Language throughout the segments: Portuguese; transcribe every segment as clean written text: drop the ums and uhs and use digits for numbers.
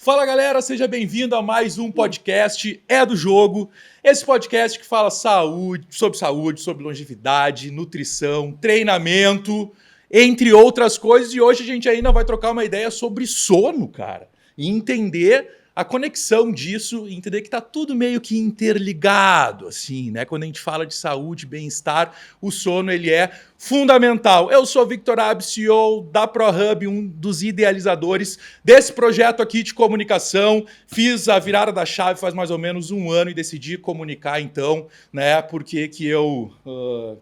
Fala galera, seja bem-vindo a mais um podcast É do Jogo. Esse podcast que fala saúde, sobre longevidade, nutrição, treinamento, entre outras coisas. E hoje a gente ainda vai trocar uma ideia sobre sono, cara. E entender a conexão disso, entender que tá tudo meio que interligado, assim, né? Quando a gente fala de saúde, bem-estar, o sono, ele é fundamental. Eu sou Victor Abbe, CEO da ProHub, um dos idealizadores desse projeto aqui de comunicação. Fiz a virada da chave faz mais ou menos um ano e decidi comunicar, então, né? Porque que eu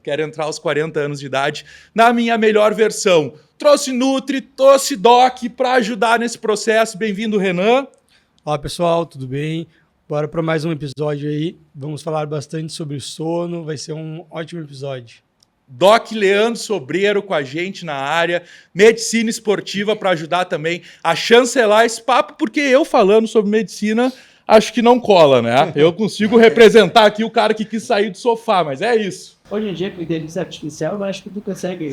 quero entrar aos 40 anos de idade na minha melhor versão. Trouxe Nutri, trouxe Doc para ajudar nesse processo. Bem-vindo, Renan. Olá pessoal, tudo bem? Bora para mais um episódio aí. Vamos falar bastante sobre sono, vai ser um ótimo episódio. Doc Leandro Sobreiro com a gente na área, medicina esportiva para ajudar também a chancelar esse papo, porque eu falando sobre medicina acho que não cola, né? Eu consigo representar aqui o cara que quis sair do sofá, mas é isso. Hoje em dia, com inteligência artificial, eu acho que tu consegue...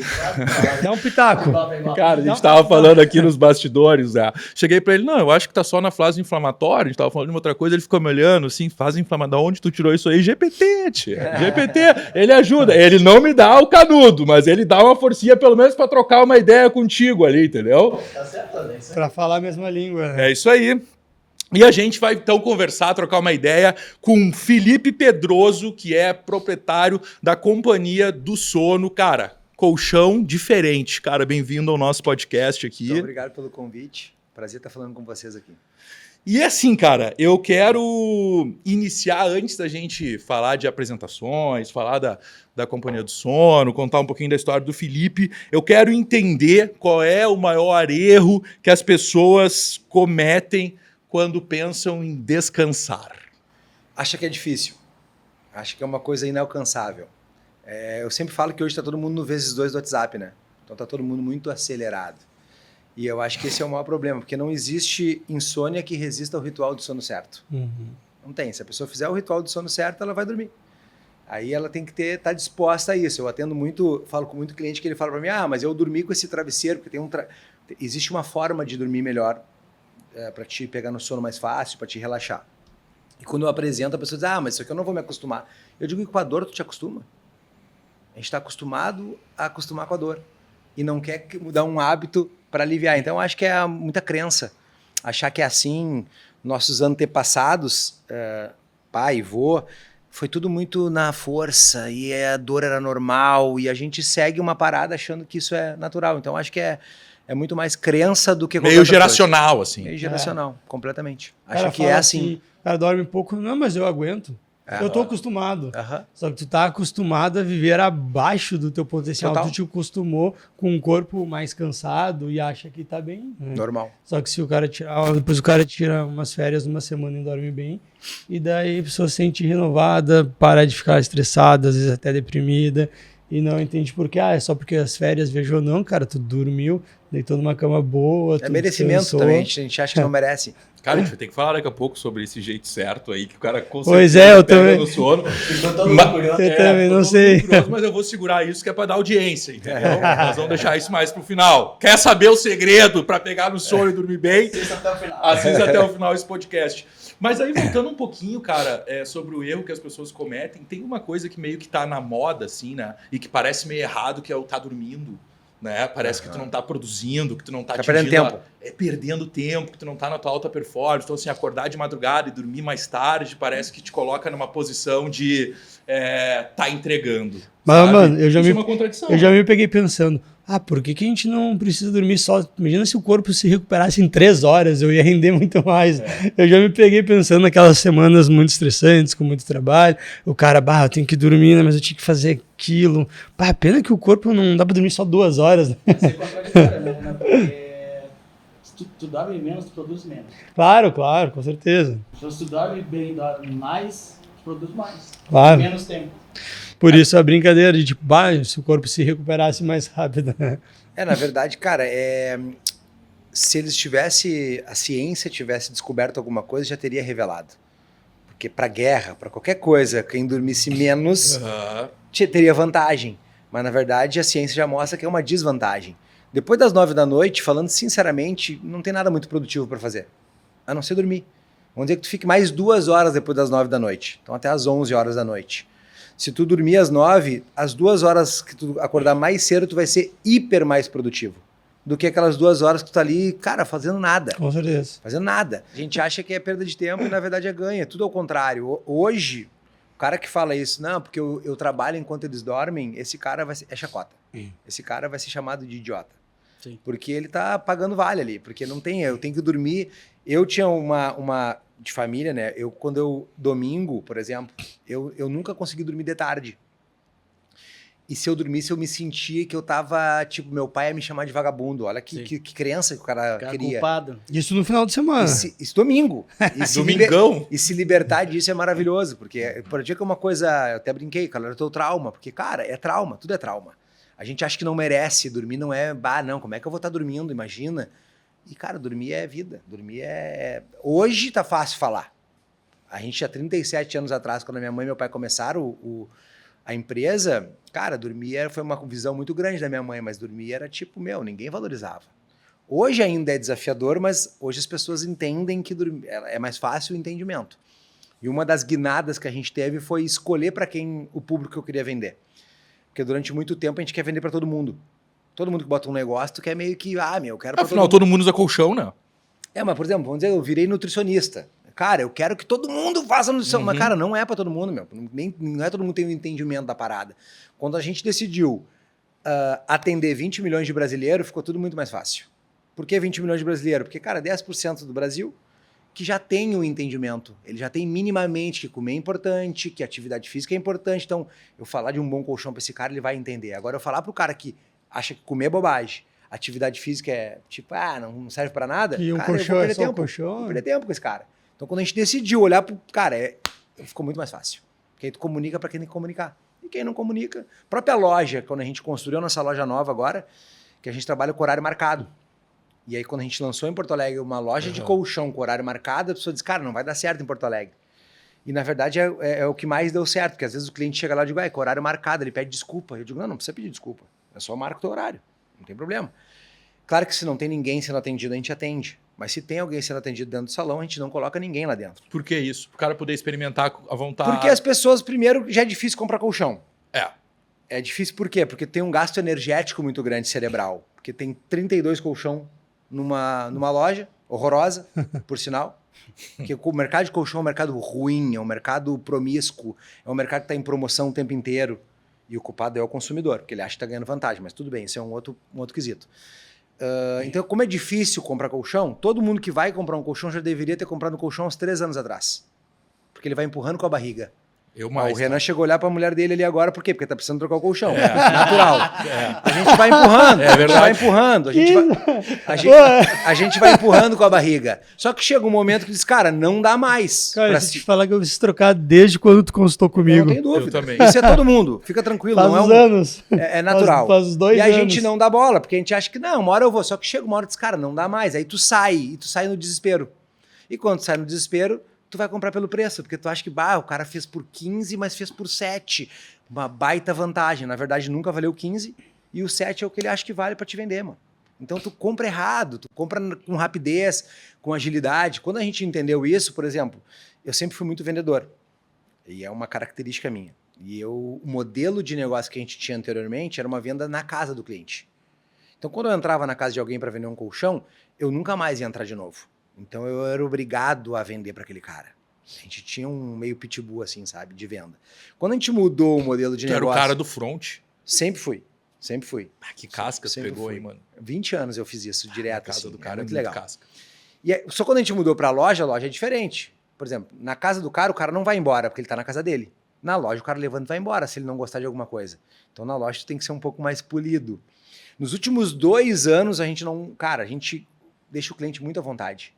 Dá um pitaco. Cara, a gente tava falando aqui nos bastidores, né? Cheguei pra ele, não, eu acho que tá só na fase inflamatória, a gente tava falando de uma outra coisa, ele ficou me olhando, assim, fase inflamatória, onde tu tirou isso aí? GPT, tia. GPT, ele ajuda. Ele não me dá o canudo, mas ele dá uma forcinha, pelo menos pra trocar uma ideia contigo ali, entendeu? Tá certo, né? Para falar a mesma língua. Né? É isso aí. E a gente vai então conversar, trocar uma ideia com Felipe Pedroso, que é proprietário da Companhia do Sono. Cara, colchão diferente. Cara, bem-vindo ao nosso podcast aqui. Muito obrigado pelo convite. Prazer estar falando com vocês aqui. E assim, cara, eu quero iniciar, antes da gente falar de apresentações, falar da Companhia do Sono, contar um pouquinho da história do Felipe, eu quero entender qual é o maior erro que as pessoas cometem quando pensam em descansar. Acha que é difícil. Acha que é uma coisa inalcançável. Eu sempre falo que hoje está todo mundo no vezes 2 do WhatsApp, né? Então está todo mundo muito acelerado. E eu acho que esse é o maior problema, porque não existe insônia que resista ao ritual do sono certo. Não tem. Se a pessoa fizer o ritual do sono certo, ela vai dormir. Aí ela tem que estar disposta a isso. Eu atendo muito, falo com muito cliente que ele fala para mim, mas eu dormi com esse travesseiro, porque existe uma forma de dormir melhor, para te pegar no sono mais fácil, para te relaxar. E quando eu apresento, a pessoa diz, mas isso aqui eu não vou me acostumar. Eu digo que com a dor tu te acostuma. A gente está acostumado a acostumar com a dor. E não quer mudar um hábito para aliviar. Então, eu acho que é muita crença. Achar que é assim, nossos antepassados, pai, vô, foi tudo muito na força, e a dor era normal, e a gente segue uma parada achando que isso é natural. Então, acho que é muito mais crença do que... Meio geracional, coisa. Assim. Meio geracional, completamente. Acho que é assim. O cara dorme um pouco, não, mas eu aguento. Eu tô acostumado. Só que tu tá acostumado a viver abaixo do teu potencial. Total. Tu te acostumou com um corpo mais cansado e acha que tá bem. Né? Normal. Só que se o cara tirar... Depois o cara tira umas férias uma semana e dorme bem. E daí a pessoa se sente renovada, para de ficar estressada, às vezes até deprimida. E não entende por quê. É só porque as férias viajou. Não, cara, tu dormiu, deitou numa cama boa. É merecimento descansou. Também, a gente acha que não merece. Cara, a gente vai ter que falar daqui a pouco sobre esse jeito certo aí, que o cara consegue pois é, eu também. No sono. Eu também não sei. Curioso, mas eu vou segurar isso que é para dar audiência, entendeu? Nós vamos deixar isso mais pro final. Quer saber o segredo para pegar no sono e dormir bem? Assista até o final. Assista até o final esse podcast. Mas aí, voltando um pouquinho, cara, sobre o erro que as pessoas cometem, tem uma coisa que meio que tá na moda, assim, né? E que parece meio errado, que é o tá dormindo, né? Parece que tu não tá produzindo, que tu não tá perdendo tempo. Perdendo tempo, que tu não tá na tua alta performance. Então, assim, acordar de madrugada e dormir mais tarde parece que te coloca numa posição de tá entregando. Mas, sabe? Mano, Isso é uma contradição. Eu já me peguei pensando, por que a gente não precisa dormir só? Imagina se o corpo se recuperasse em 3 horas, eu ia render muito mais. Eu já me peguei pensando naquelas semanas muito estressantes, com muito trabalho. O cara, eu tenho que dormir, né, mas eu tinha que fazer aquilo. Pena que o corpo não dá pra dormir só 2 horas. Né? Isso é contraditório, né? Porque se tu dorme menos, tu produz menos. Claro, com certeza. Então, se tu dorme bem, dorme mais, tu produz mais. Claro. Menos tempo. Por isso a brincadeira de tipo, se o corpo se recuperasse mais rápido. Na verdade, cara, se a ciência tivesse descoberto alguma coisa, já teria revelado. Porque para guerra, para qualquer coisa, quem dormisse menos teria vantagem. Mas na verdade a ciência já mostra que é uma desvantagem. Depois das 9 da noite, falando sinceramente, não tem nada muito produtivo para fazer. a não ser dormir. Vamos dizer que tu fique mais 2 horas depois das 9 da noite. Então até às 11 horas da noite. Se tu dormir às 9, as 2 horas que tu acordar mais cedo, tu vai ser hiper mais produtivo do que aquelas 2 horas que tu tá ali, cara, fazendo nada. Com certeza. Fazendo nada. A gente acha que é perda de tempo e na verdade é ganho. É tudo ao contrário. Hoje, o cara que fala isso, não, porque eu trabalho enquanto eles dormem, esse cara é chacota. Esse cara vai ser chamado de idiota. Sim. Porque ele tá pagando vale ali. Porque não tem, eu tenho que dormir. Eu tinha uma de família, né? Domingo, por exemplo, eu nunca consegui dormir de tarde. E se eu dormisse, eu me sentia que eu tava, tipo, meu pai ia me chamar de vagabundo. Olha que crença que o cara queria. Culpado. Isso no final de semana. Isso domingo. Domingão. E se libertar disso é maravilhoso. Porque, por dia que é uma coisa, eu até brinquei, cara, era o teu trauma. Porque, cara, é trauma, tudo é trauma. A gente acha que não merece, dormir não é, não, como é que eu vou estar dormindo, imagina. E, cara, dormir é vida. Dormir é... Hoje tá fácil falar. A gente, há 37 anos atrás, quando a minha mãe e meu pai começaram a empresa, cara, dormir foi uma visão muito grande da minha mãe, mas dormir era tipo, ninguém valorizava. Hoje ainda é desafiador, mas hoje as pessoas entendem que dormir é mais fácil o entendimento. E uma das guinadas que a gente teve foi escolher para quem o público que eu queria vender. Porque durante muito tempo a gente quer vender para todo mundo. Todo mundo que bota um negócio, tu quer meio que, eu quero pra Afinal, todo mundo usa colchão, né? Mas por exemplo, vamos dizer, eu virei nutricionista. Cara, eu quero que todo mundo faça nutrição. Mas, cara, não é pra todo mundo, não é todo mundo tem um entendimento da parada. Quando a gente decidiu atender 20 milhões de brasileiros, ficou tudo muito mais fácil. Por que 20 milhões de brasileiros? Porque, cara, 10% do Brasil que já tem o entendimento. Ele já tem minimamente que comer é importante, que atividade física é importante. Então, eu falar de um bom colchão pra esse cara, ele vai entender. Agora, eu falar pro cara que acha que comer é bobagem, atividade física é tipo, não serve pra nada, E um cara, colchão eu vou é perder só um tempo. colchão. Vou perder tempo com esse cara. Então, quando a gente decidiu olhar pro cara, ficou muito mais fácil. Porque aí tu comunica pra quem tem que comunicar. E quem não comunica, própria loja, quando a gente construiu a nossa loja nova agora, que a gente trabalha com horário marcado. E aí, quando a gente lançou em Porto Alegre uma loja de colchão com horário marcado, a pessoa diz, cara, não vai dar certo em Porto Alegre. E, na verdade, é o que mais deu certo, porque às vezes o cliente chega lá e diz, com horário marcado, ele pede desculpa. Eu digo, não precisa pedir desculpa. É só marca o teu horário. Não tem problema. Claro que se não tem ninguém sendo atendido, a gente atende. Mas se tem alguém sendo atendido dentro do salão, a gente não coloca ninguém lá dentro. Por que isso? Para o cara poder experimentar à vontade. Porque as pessoas, primeiro, já é difícil comprar colchão. É. É difícil por quê? Porque tem um gasto energético muito grande cerebral. Porque tem 32 colchão numa loja, horrorosa, por sinal. Porque o mercado de colchão é um mercado ruim, é um mercado promíscuo, é um mercado que está em promoção o tempo inteiro. E o culpado é o consumidor, porque ele acha que está ganhando vantagem. Mas tudo bem, isso é um outro quesito. Então, como é difícil comprar colchão, todo mundo que vai comprar um colchão já deveria ter comprado um colchão há uns 3 anos atrás. Porque ele vai empurrando com a barriga. O Renan chegou a olhar para a mulher dele ali agora, por quê? Porque tá precisando trocar o colchão. Natural. A gente vai empurrando. É verdade. Vai empurrando. A gente vai empurrando com a barriga. Só que chega um momento que diz, cara, não dá mais. Cara, se te falar que eu preciso trocar desde quando tu consultou comigo. Não tem dúvida. Eu também. Isso é todo mundo. Fica tranquilo. Faz não uns é anos. É natural. Faz uns 2 e anos. a gente não dá bola, porque a gente acha que não, uma hora eu vou. Só que chega uma hora e diz, cara, não dá mais. Aí tu sai no desespero. E quando tu sai no desespero, tu vai comprar pelo preço, porque tu acha que o cara fez por 15, mas fez por 7. Uma baita vantagem. Na verdade, nunca valeu 15 e o 7 é o que ele acha que vale para te vender, mano. Então tu compra errado, tu compra com rapidez, com agilidade. Quando a gente entendeu isso, por exemplo, eu sempre fui muito vendedor. E é uma característica minha. E o modelo de negócio que a gente tinha anteriormente era uma venda na casa do cliente. Então quando eu entrava na casa de alguém para vender um colchão, eu nunca mais ia entrar de novo. Então eu era obrigado a vender para aquele cara. A gente tinha um meio pitbull assim, sabe, de venda. Quando a gente mudou o modelo de negócio... era o cara do front. Sempre fui. Que casca você pegou aí, mano. 20 anos eu fiz isso direto. A casa assim, do cara é muito legal. casca. Só quando a gente mudou para a loja é diferente. Por exemplo, na casa do cara, o cara não vai embora porque ele tá na casa dele. Na loja, o cara levanta e vai embora se ele não gostar de alguma coisa. Então na loja tem que ser um pouco mais polido. Nos últimos 2 anos, a gente deixa o cliente muito à vontade.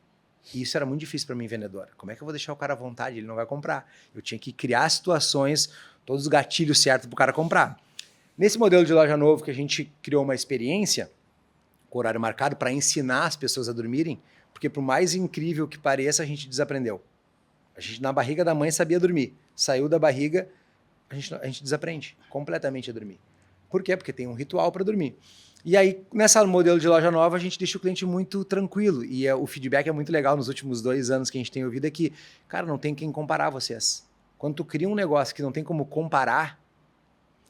E isso era muito difícil para mim, vendedor. Como é que eu vou deixar o cara à vontade? Ele não vai comprar. Eu tinha que criar situações, todos os gatilhos certos para o cara comprar. Nesse modelo de loja novo que a gente criou uma experiência com horário marcado para ensinar as pessoas a dormirem, porque por mais incrível que pareça, a gente desaprendeu. A gente na barriga da mãe sabia dormir. Saiu da barriga, a gente desaprende completamente a dormir. Por quê? Porque tem um ritual para dormir. E aí, nessa modelo de loja nova, a gente deixa o cliente muito tranquilo. E o feedback é muito legal nos últimos 2 anos que a gente tem ouvido, é que, cara, não tem quem comparar vocês. Quando tu cria um negócio que não tem como comparar,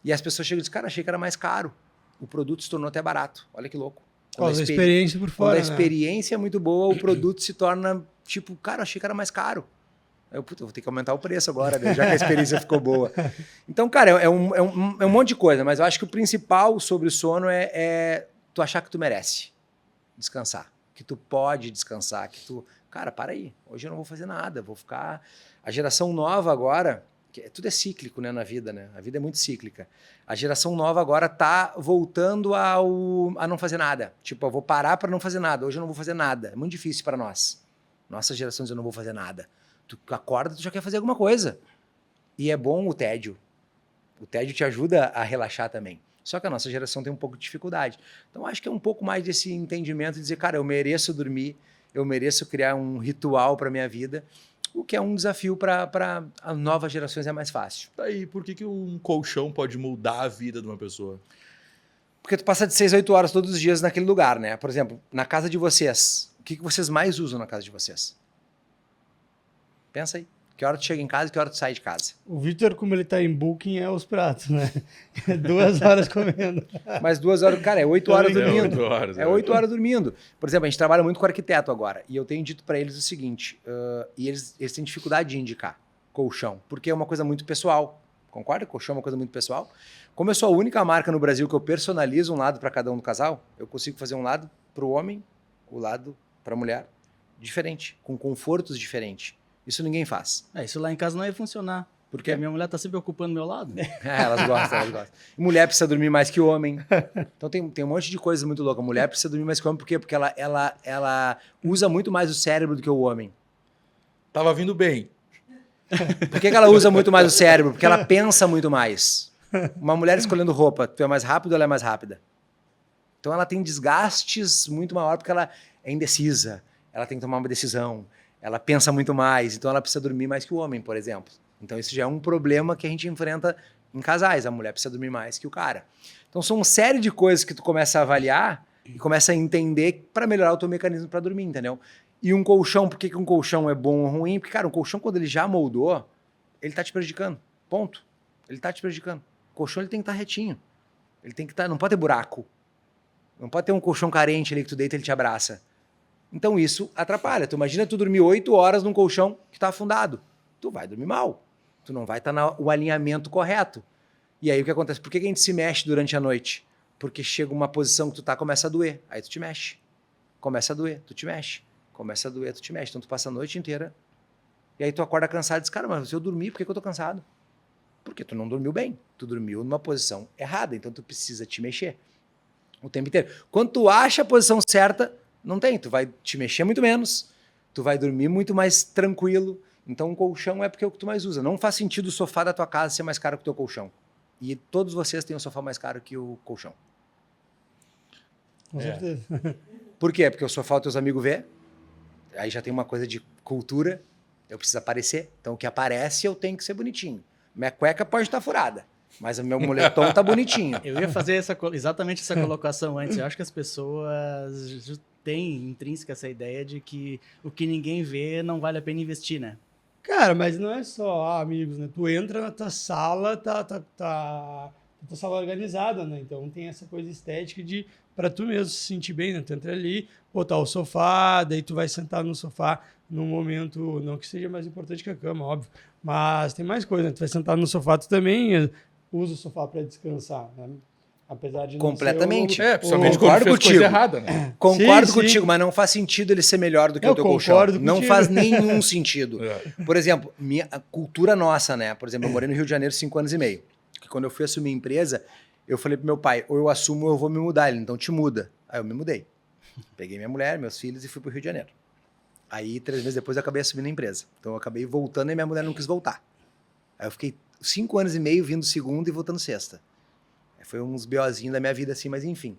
e as pessoas chegam e dizem, cara, achei que era mais caro. O produto se tornou até barato. Olha que louco. Quando a experiência por fora, quando a experiência é muito boa, o produto se torna, tipo, cara, achei que era mais caro. Puta, eu vou ter que aumentar o preço agora, né? Já que a experiência ficou boa. Então, cara, é um monte de coisa, mas eu acho que o principal sobre o sono é tu achar que tu merece descansar, que tu pode descansar, que tu... Cara, para aí, hoje eu não vou fazer nada, vou ficar... A geração nova agora, tudo é cíclico, né, na vida, né? A vida é muito cíclica. A geração nova agora tá voltando a não fazer nada. Tipo, eu vou parar para não fazer nada, hoje eu não vou fazer nada. É muito difícil para nós. Nossa geração diz, eu não vou fazer nada. Tu acorda, tu já quer fazer alguma coisa. E é bom o tédio. O tédio te ajuda a relaxar também. Só que a nossa geração tem um pouco de dificuldade. Então, acho que é um pouco mais desse entendimento de dizer, cara, eu mereço dormir, eu mereço criar um ritual para minha vida, o que é um desafio para as novas gerações é mais fácil. Daí, por que um colchão pode mudar a vida de uma pessoa? Porque tu passa de 6 a 8 horas todos os dias naquele lugar, né? Por exemplo, na casa de vocês, o que vocês mais usam na casa de vocês? Pensa aí. Que hora tu chega em casa e que hora tu sai de casa? O Vitor, como ele tá em booking, é os pratos, né? 2 horas comendo. Mas 2 horas, cara, é 8 horas dormindo. 8 horas. É 8 horas dormindo. Por exemplo, a gente trabalha muito com arquiteto agora. E eu tenho dito para eles o seguinte, e eles têm dificuldade de indicar colchão, porque é uma coisa muito pessoal. Concorda? Colchão é uma coisa muito pessoal. Como eu sou a única marca no Brasil que eu personalizo um lado para cada um do casal, eu consigo fazer um lado para o homem, o lado para a mulher, diferente, com confortos diferentes. Isso ninguém faz. Isso lá em casa não ia funcionar. Porque a minha mulher tá sempre ocupando meu lado. Elas gostam. E mulher precisa dormir mais que homem. Então tem um monte de coisa muito louca. Mulher precisa dormir mais que homem, por quê? Porque ela usa muito mais o cérebro do que o homem. Tava vindo bem. Por que ela usa muito mais o cérebro? Porque ela pensa muito mais. Uma mulher escolhendo roupa, tu é mais rápido ou ela é mais rápida? Então ela tem desgastes muito maior porque ela é indecisa. Ela tem que tomar uma decisão. Ela pensa muito mais, então ela precisa dormir mais que o homem, por exemplo. Então isso já é um problema que a gente enfrenta em casais. A mulher precisa dormir mais que o cara. Então são uma série de coisas que tu começa a avaliar e começa a entender para melhorar o teu mecanismo para dormir, entendeu? E um colchão, por que um colchão é bom ou ruim? Porque, cara, um colchão, quando ele já moldou, ele tá te prejudicando. Ponto. Ele tá te prejudicando. O colchão ele tem que estar retinho. Ele tem que estar... Não pode ter buraco. Não pode ter um colchão carente ali que tu deita e ele te abraça. Então isso atrapalha. Tu imagina tu dormir 8 horas num colchão que está afundado. Tu vai dormir mal. Tu não vai estar no alinhamento correto. E aí o que acontece? Por que a gente se mexe durante a noite? Porque chega uma posição que tu tá, começa a doer. Aí tu te mexe. Começa a doer, tu te mexe. Começa a doer, tu te mexe. Então tu passa a noite inteira. E aí tu acorda cansado e diz, cara, mas se eu dormir, por que eu tô cansado? Porque tu não dormiu bem. Tu dormiu numa posição errada. Então tu precisa te mexer o tempo inteiro. Quando tu acha a posição certa, não tem, tu vai te mexer muito menos, tu vai dormir muito mais tranquilo. Então o colchão é porque é o que tu mais usa. Não faz sentido o sofá da tua casa ser mais caro que o teu colchão. E todos vocês têm um sofá mais caro que o colchão. Com certeza. Por quê? Porque o sofá os teus amigos vê, aí já tem uma coisa de cultura, eu preciso aparecer. Então o que aparece eu tenho que ser bonitinho. Minha cueca pode estar furada, mas o meu moletom tá bonitinho. Eu ia fazer exatamente essa colocação antes. Eu acho que as pessoas têm intrínseca essa ideia de que o que ninguém vê não vale a pena investir, né? Cara, mas não é só amigos, né? Tu entra na tua sala, tá tua sala organizada, né? Então tem essa coisa estética de para tu mesmo se sentir bem, né? Tu entra ali, botar o sofá, daí tu vai sentar no sofá num momento, não que seja mais importante que a cama, óbvio, mas tem mais coisa, né? Tu vai sentar no sofá, tu também usa o sofá para descansar, né? Apesar de completamente. É, principalmente quando fez coisa errada, né? Concordo Sim, contigo, sim. mas não faz sentido ele ser melhor do que o teu colchão. Não faz nenhum sentido. Por exemplo, a cultura nossa, né? Por exemplo, eu morei no Rio de Janeiro 5 anos e meio. Que quando eu fui assumir a empresa, eu falei pro meu pai, ou eu assumo ou eu vou me mudar. Ele, então te muda. Aí eu me mudei. Peguei minha mulher, meus filhos e fui pro Rio de Janeiro. Aí 3 meses depois eu acabei assumindo a empresa. Então eu acabei voltando e minha mulher não quis voltar. Aí eu fiquei 5 anos e meio vindo segunda e voltando sexta. Foi uns BOzinhos da minha vida assim, mas enfim.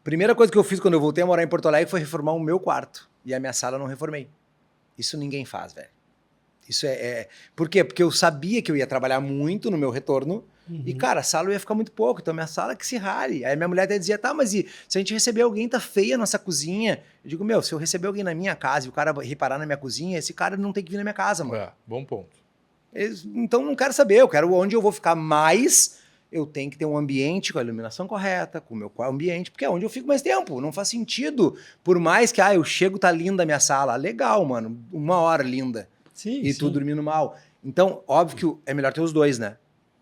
Primeira coisa que eu fiz quando eu voltei a morar em Porto Alegre foi reformar o meu quarto. E a minha sala eu não reformei. Isso ninguém faz, velho. Isso Por quê? Porque eu sabia que eu ia trabalhar muito no meu retorno, E, cara, a sala ia ficar muito pouco, então minha sala que se rale. Aí minha mulher até dizia, tá, mas e se a gente receber alguém, tá feia a nossa cozinha? Eu digo, meu, se eu receber alguém na minha casa e o cara reparar na minha cozinha, esse cara não tem que vir na minha casa, mano. Bom ponto. Então não quero saber, eu quero onde eu vou ficar mais, eu tenho que ter um ambiente com a iluminação correta, com o meu ambiente, porque é onde eu fico mais tempo, não faz sentido, por mais que, eu chego, tá linda a minha sala, legal, mano, 1 hora linda, Sim, e sim. tu dormindo mal. Então, óbvio que é melhor ter os dois, né?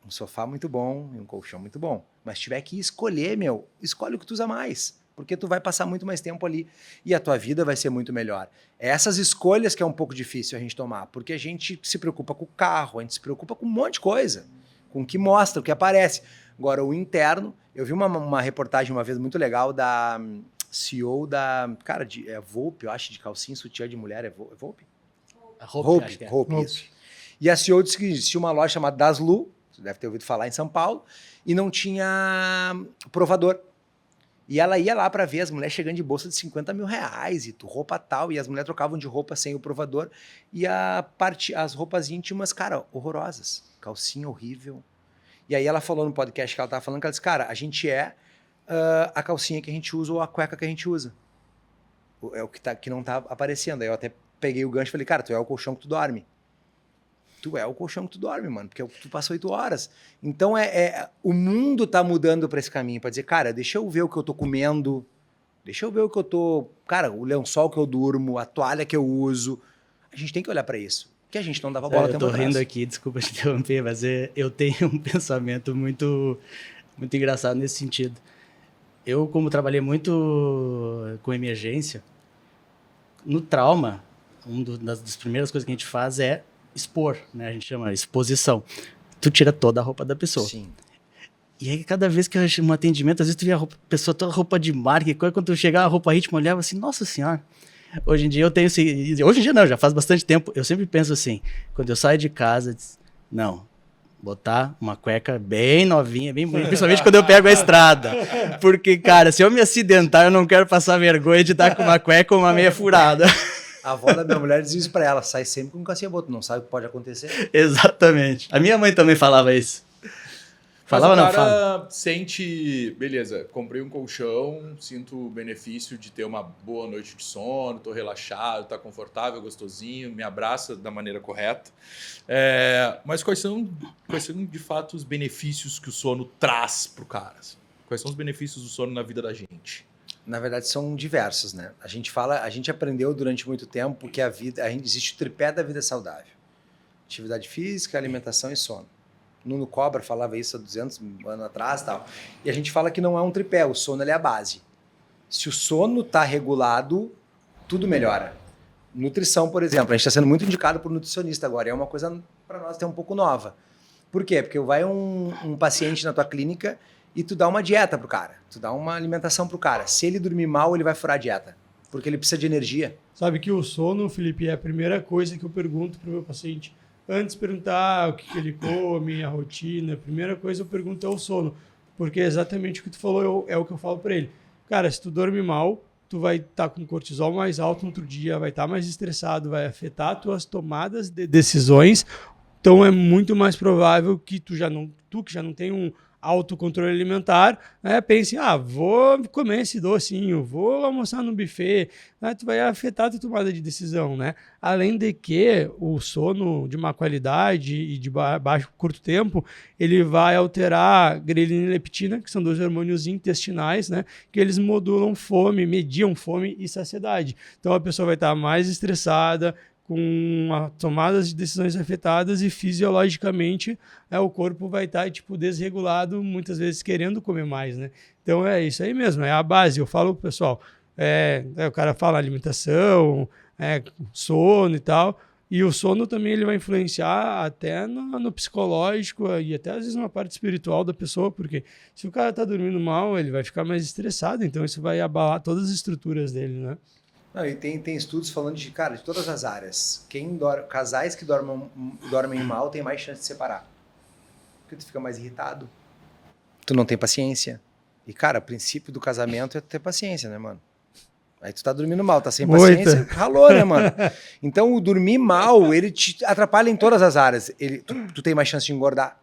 Um sofá muito bom e um colchão muito bom, mas se tiver que escolher, escolhe o que tu usa mais, porque tu vai passar muito mais tempo ali e a tua vida vai ser muito melhor. Essas escolhas que é um pouco difícil a gente tomar, porque a gente se preocupa com o carro, a gente se preocupa com um monte de coisa, com o que mostra, o que aparece. Agora, o interno, eu vi uma reportagem uma vez muito legal da CEO da, cara, Volpe, eu acho, de calcinha, sutiã de mulher, é Volpe? Hope, isso. E a CEO disse que existia uma loja chamada Daslu, você deve ter ouvido falar, em São Paulo, e não tinha provador. E ela ia lá para ver as mulheres chegando de bolsa de 50 mil reais, e roupa tal, e as mulheres trocavam de roupa sem o provador, e as roupas íntimas, cara, horrorosas, calcinha horrível. E aí ela falou no podcast que ela tava falando, que ela disse, cara, a gente a calcinha que a gente usa ou a cueca que a gente usa. É o que não tá aparecendo. Aí eu até peguei o gancho e falei, cara, tu é o colchão que tu dorme. Tu é o colchão que tu dorme, mano, porque tu passa 8 horas. Então, o mundo tá mudando para esse caminho, para dizer, cara, deixa eu ver o que eu tô comendo, deixa eu ver o que eu tô... Cara, o lençol que eu durmo, a toalha que eu uso. A gente tem que olhar para isso, que a gente não dava bola tempo atrás. Eu tô rindo aqui, desculpa te interromper, mas eu tenho um pensamento muito, muito engraçado nesse sentido. Eu, como trabalhei muito com emergência, no trauma, uma das primeiras coisas que a gente faz é expor, né? A gente chama exposição. Tu tira toda a roupa da pessoa. Sim. E aí, cada vez que eu achei um atendimento, às vezes tu via a pessoa toda roupa de marca, e quando tu chegava a roupa ritmo, eu olhava assim, nossa senhora. Hoje em dia eu tenho assim, hoje em dia não, já faz bastante tempo, eu sempre penso assim, quando eu saio de casa, não, botar uma cueca bem novinha, bem bonita, principalmente quando eu pego a estrada. Porque, cara, se eu me acidentar, eu não quero passar vergonha de estar com uma cueca ou uma meia furada. A avó da minha mulher dizia isso pra ela, sai sempre com um cacete, não sabe o que pode acontecer. Exatamente. A minha mãe também falava isso. Falava Mas o não, cara fala. sente, beleza, comprei um colchão, sinto o benefício de ter uma boa noite de sono, tô relaxado, tá confortável, gostosinho, me abraça da maneira correta. Mas quais são de fato os benefícios que o sono traz pro cara? Quais são os benefícios do sono na vida da gente? Na verdade, são diversos, né? A gente aprendeu durante muito tempo que existe o tripé da vida saudável. Atividade física, alimentação e sono. Nuno Cobra falava isso há 200 anos atrás e tal. E a gente fala que não é um tripé, o sono é a base. Se o sono está regulado, tudo melhora. Nutrição, por exemplo, a gente está sendo muito indicado por nutricionista agora, é uma coisa para nós até um pouco nova. Por quê? Porque vai um paciente na tua clínica e tu dá uma dieta pro cara, tu dá uma alimentação pro cara. Se ele dormir mal, ele vai furar a dieta, porque ele precisa de energia. Sabe que o sono, Felipe, é a primeira coisa que eu pergunto pro meu paciente. Antes de perguntar o que ele come, a rotina, a primeira coisa eu pergunto é o sono. Porque é exatamente o que tu falou, é o que eu falo para ele. Cara, se tu dorme mal, tu vai estar com cortisol mais alto no outro dia, vai estar mais estressado, vai afetar tuas tomadas de decisões. Então é muito mais provável que tu que já não tem um autocontrole alimentar, pense, vou comer esse docinho, vou almoçar no buffet, tu vai afetar a tua tomada de decisão, né? Além de que o sono de má qualidade e de baixo curto tempo, ele vai alterar grelina e leptina, que são 2 hormônios intestinais, né? Que eles modulam fome, mediam fome e saciedade. Então a pessoa vai estar mais estressada, com tomadas de decisões afetadas e fisiologicamente o corpo vai estar desregulado, muitas vezes querendo comer mais, né? Então é isso aí mesmo, é a base. Eu falo pro pessoal, o cara fala alimentação, sono e tal, e o sono também ele vai influenciar até no psicológico e até às vezes na parte espiritual da pessoa, porque se o cara tá dormindo mal, ele vai ficar mais estressado, então isso vai abalar todas as estruturas dele, né? Não, e tem estudos falando de todas as áreas. Casais que dormem mal têm mais chance de separar. Porque tu fica mais irritado. Tu não tem paciência. E, cara, o princípio do casamento é ter paciência, né, mano? Aí tu tá dormindo mal, tá sem paciência, ralou, né, mano? Então, o dormir mal, ele te atrapalha em todas as áreas. Tu tem mais chance de engordar.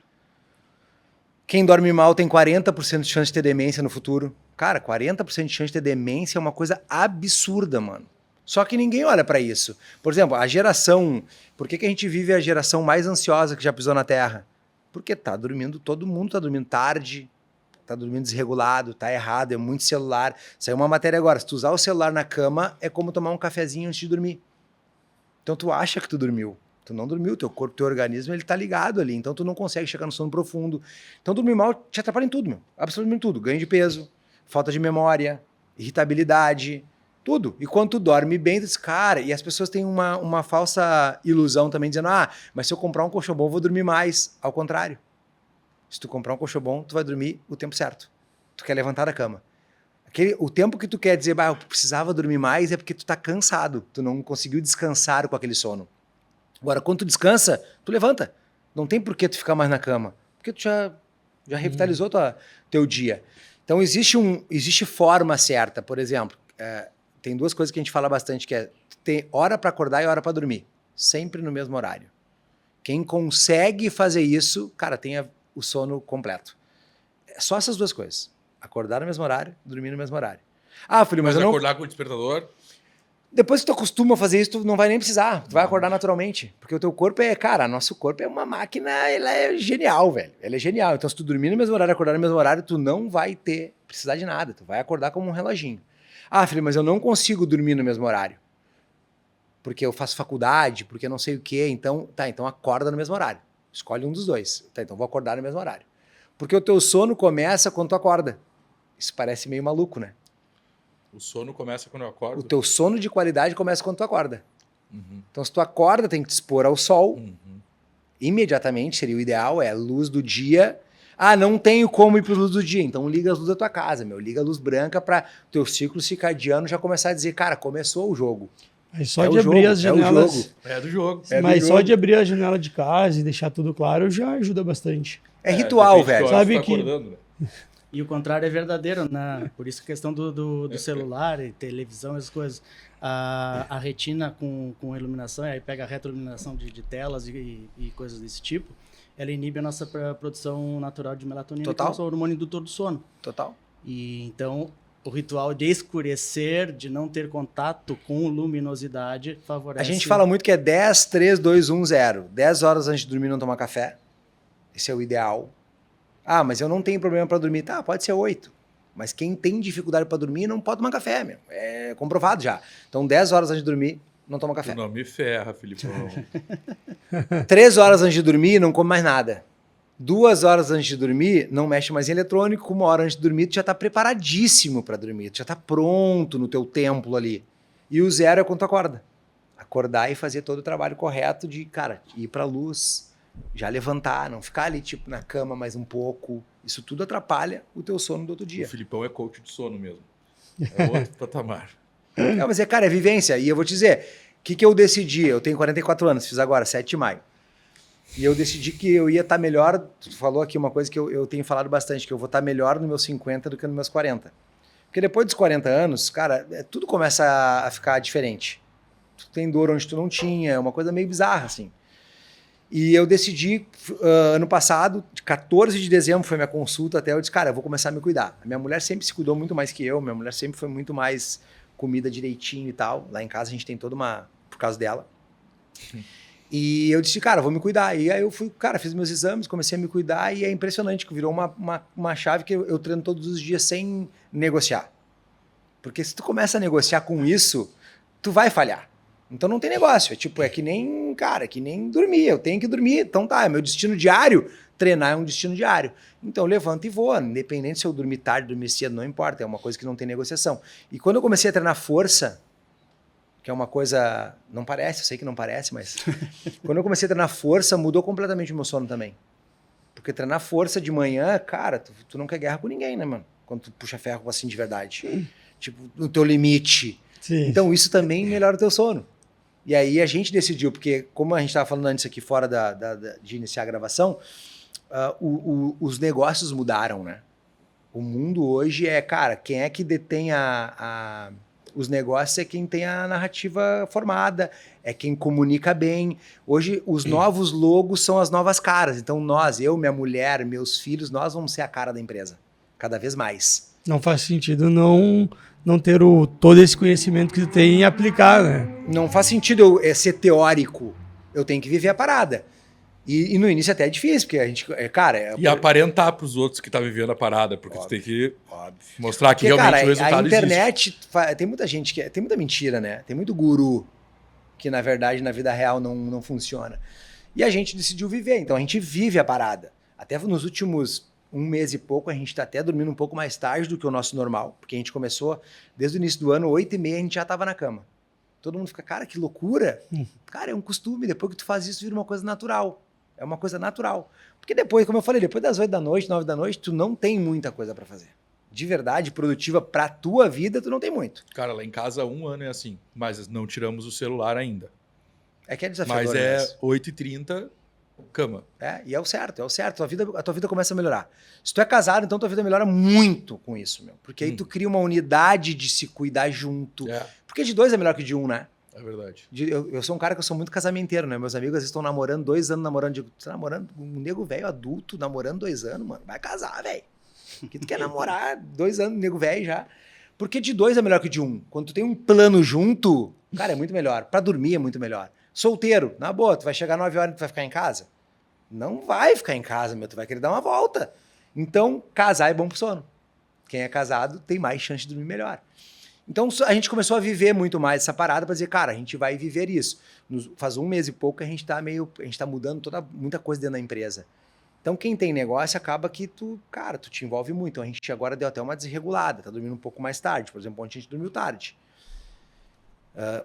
Quem dorme mal tem 40% de chance de ter demência no futuro. Cara, 40% de chance de ter demência é uma coisa absurda, mano. Só que ninguém olha pra isso. Por exemplo, a geração... Por que a gente vive a geração mais ansiosa que já pisou na Terra? Porque tá dormindo, todo mundo tá dormindo tarde, tá dormindo desregulado, tá errado, é muito celular. Saiu uma matéria agora, se tu usar o celular na cama, é como tomar um cafezinho antes de dormir. Então tu acha que tu dormiu. Tu não dormiu, teu corpo, teu organismo, ele tá ligado ali, então tu não consegue chegar no sono profundo. Então dormir mal te atrapalha em tudo, meu. Absolutamente tudo. Ganho de peso, falta de memória, irritabilidade, tudo. E quando tu dorme bem, tu diz, cara, e as pessoas têm uma falsa ilusão também, dizendo, mas se eu comprar um colchão bom, eu vou dormir mais. Ao contrário. Se tu comprar um colchão bom, tu vai dormir o tempo certo. Tu quer levantar da cama. O tempo que tu quer dizer, eu precisava dormir mais, é porque tu tá cansado. Tu não conseguiu descansar com aquele sono. Agora, quando tu descansa, tu levanta. Não tem por que tu ficar mais na cama. Porque tu já revitalizou teu dia. Então, existe forma certa. Por exemplo, tem duas coisas que a gente fala bastante, que é ter hora para acordar e hora para dormir. Sempre no mesmo horário. Quem consegue fazer isso, cara, tem o sono completo. É só essas duas coisas. Acordar no mesmo horário, dormir no mesmo horário. Filho, mas eu não... acordar com o despertador... Depois que tu acostuma a fazer isso, tu não vai nem precisar. Tu vai acordar naturalmente. Porque o teu corpo nosso corpo é uma máquina, ela é genial, velho. Ela é genial. Então, se tu dormir no mesmo horário, acordar no mesmo horário, tu não vai precisar de nada. Tu vai acordar como um reloginho. Filho, mas eu não consigo dormir no mesmo horário. Porque eu faço faculdade, porque não sei o quê. Então acorda no mesmo horário. Escolhe um dos dois. Então vou acordar no mesmo horário. Porque o teu sono começa quando tu acorda. Isso parece meio maluco, né? O sono começa quando eu acordo? O teu sono de qualidade começa quando tu acorda. Então, se tu acorda, tem que te expor ao sol. Imediatamente, seria o ideal, luz do dia. Não tenho como ir para luz do dia. Então, liga as luzes da tua casa, meu. Liga a luz branca para teu ciclo circadiano já começar a dizer, cara, começou o jogo. Aí só de abrir as janelas... É do jogo. Mas só de abrir a janela de casa e deixar tudo claro já ajuda bastante. É ritual, velho. Sabe tá que... acordando, né? E o contrário é verdadeiro, né? Por isso a questão do celular e televisão, essas coisas. A retina com iluminação, aí pega a retroiluminação de telas e coisas desse tipo, ela inibe a nossa produção natural de melatonina, Total. que é o hormônio indutor do sono. Total. E então, o ritual de escurecer, de não ter contato com luminosidade, favorece... A gente fala muito que é 10, 3, 2, 1, 0. 10 horas antes de dormir não tomar café. Esse é o ideal. Mas eu não tenho problema para dormir. Tá, pode ser 8. Mas quem tem dificuldade para dormir não pode tomar café, meu. É comprovado já. Então, 10 horas antes de dormir, não toma café. Não me ferra, Filipão. 3 horas antes de dormir, não come mais nada. 2 horas antes de dormir, não mexe mais em eletrônico. 1 hora antes de dormir, tu já tá preparadíssimo para dormir. Tu já tá pronto no teu templo ali. E o 0 é quando tu acorda. Acordar e fazer todo o trabalho correto de, cara, ir pra luz... Já levantar, não ficar ali tipo na cama mais um pouco. Isso tudo atrapalha o teu sono do outro dia. O Filipão é coach de sono mesmo. É outro patamar. Mas é vivência. E eu vou te dizer, o que eu decidi? Eu tenho 44 anos, fiz agora, 7 de maio. E eu decidi que eu ia estar melhor. Tu falou aqui uma coisa que eu tenho falado bastante, que eu vou estar melhor nos meus 50 do que nos meus 40. Porque depois dos 40 anos, cara, tudo começa a ficar diferente. Tu tem dor onde tu não tinha, é uma coisa meio bizarra, assim. E eu decidi, ano passado, de 14 de dezembro foi minha consulta até, eu disse, cara, eu vou começar a me cuidar. A minha mulher sempre se cuidou muito mais que eu, minha mulher sempre foi muito mais comida direitinho e tal. Lá em casa a gente tem toda uma... por causa dela. E eu disse, cara, vou me cuidar. E aí eu fui, cara, fiz meus exames, comecei a me cuidar e é impressionante que virou uma chave que eu treino todos os dias sem negociar. Porque se tu começa a negociar com isso, tu vai falhar. Então não tem negócio, é que nem, cara, que nem dormir, eu tenho que dormir, então tá, é meu destino diário, treinar é um destino diário. Então levanta e voa, independente se eu dormir tarde, dormir cedo, não importa, é uma coisa que não tem negociação. E quando eu comecei a treinar força, que é uma coisa, não parece, eu sei que não parece, mas quando eu comecei a treinar força, mudou completamente o meu sono também. Porque treinar força de manhã, cara, tu não quer guerra com ninguém, né, mano? Quando tu puxa ferro assim de verdade, tipo, no teu limite. Sim. Então isso também melhora o teu sono. E aí a gente decidiu, porque como a gente estava falando antes aqui fora de iniciar a gravação, os negócios mudaram, né? O mundo hoje cara, quem é que detém a Os negócios é quem tem a narrativa formada, é quem comunica bem. Hoje, os novos logos são as novas caras. Então, eu, minha mulher, meus filhos, nós vamos ser a cara da empresa. Cada vez mais. Não faz sentido não ter todo esse conhecimento que tu tem e aplicar, né? Não faz sentido eu ser teórico. Eu tenho que viver a parada. E no início até é difícil, porque a gente... E aparentar pros outros que tá vivendo a parada, porque tu tem que mostrar que porque, realmente cara, o resultado a internet tem muita gente tem muita mentira, né? Tem muito guru que, na verdade, na vida real não funciona. E a gente decidiu viver, então a gente vive a parada. Até nos últimos 1 mês e pouco, a gente tá até dormindo um pouco mais tarde do que o nosso normal, porque a gente começou, desde o início do ano, 8h30, a gente já tava na cama. Todo mundo fica, cara, que loucura. Cara, é um costume, depois que tu faz isso, vira uma coisa natural. É uma coisa natural. Porque depois, como eu falei, depois das 8 da noite, 9 da noite, tu não tem muita coisa pra fazer. De verdade, produtiva pra tua vida, tu não tem muito. Cara, lá em casa 1 ano é assim, mas não tiramos o celular ainda. É que é desafiador. Mas é mesmo. 8h30, cama. E é o certo, é o certo. A tua vida começa a melhorar. Se tu é casado, então tua vida melhora muito com isso, meu. Porque aí tu cria uma unidade de se cuidar junto. Porque de 2 é melhor que de 1, né? É verdade. Eu sou um cara que eu sou muito casamenteiro, né? Meus amigos às vezes estão namorando 2 anos, namorando. Digo, tu tá namorando um nego velho adulto, namorando 2 anos, mano. Vai casar, velho. Que tu quer namorar 2 anos, nego velho já. Porque de 2 é melhor que de 1. Quando tu tem um plano junto, cara, é muito melhor. Pra dormir é muito melhor. Solteiro, na boa, tu vai chegar 9 horas e tu vai ficar em casa? Não vai ficar em casa, meu. Tu vai querer dar uma volta. Então, casar é bom pro sono. Quem é casado tem mais chance de dormir melhor. Então a gente começou a viver muito mais essa parada para dizer, cara, a gente vai viver isso. Faz 1 mês e pouco que a gente tá mudando muita coisa dentro da empresa. Então quem tem negócio acaba que tu te envolve muito. Então a gente agora deu até uma desregulada, tá dormindo um pouco mais tarde. Por exemplo, ontem a gente dormiu tarde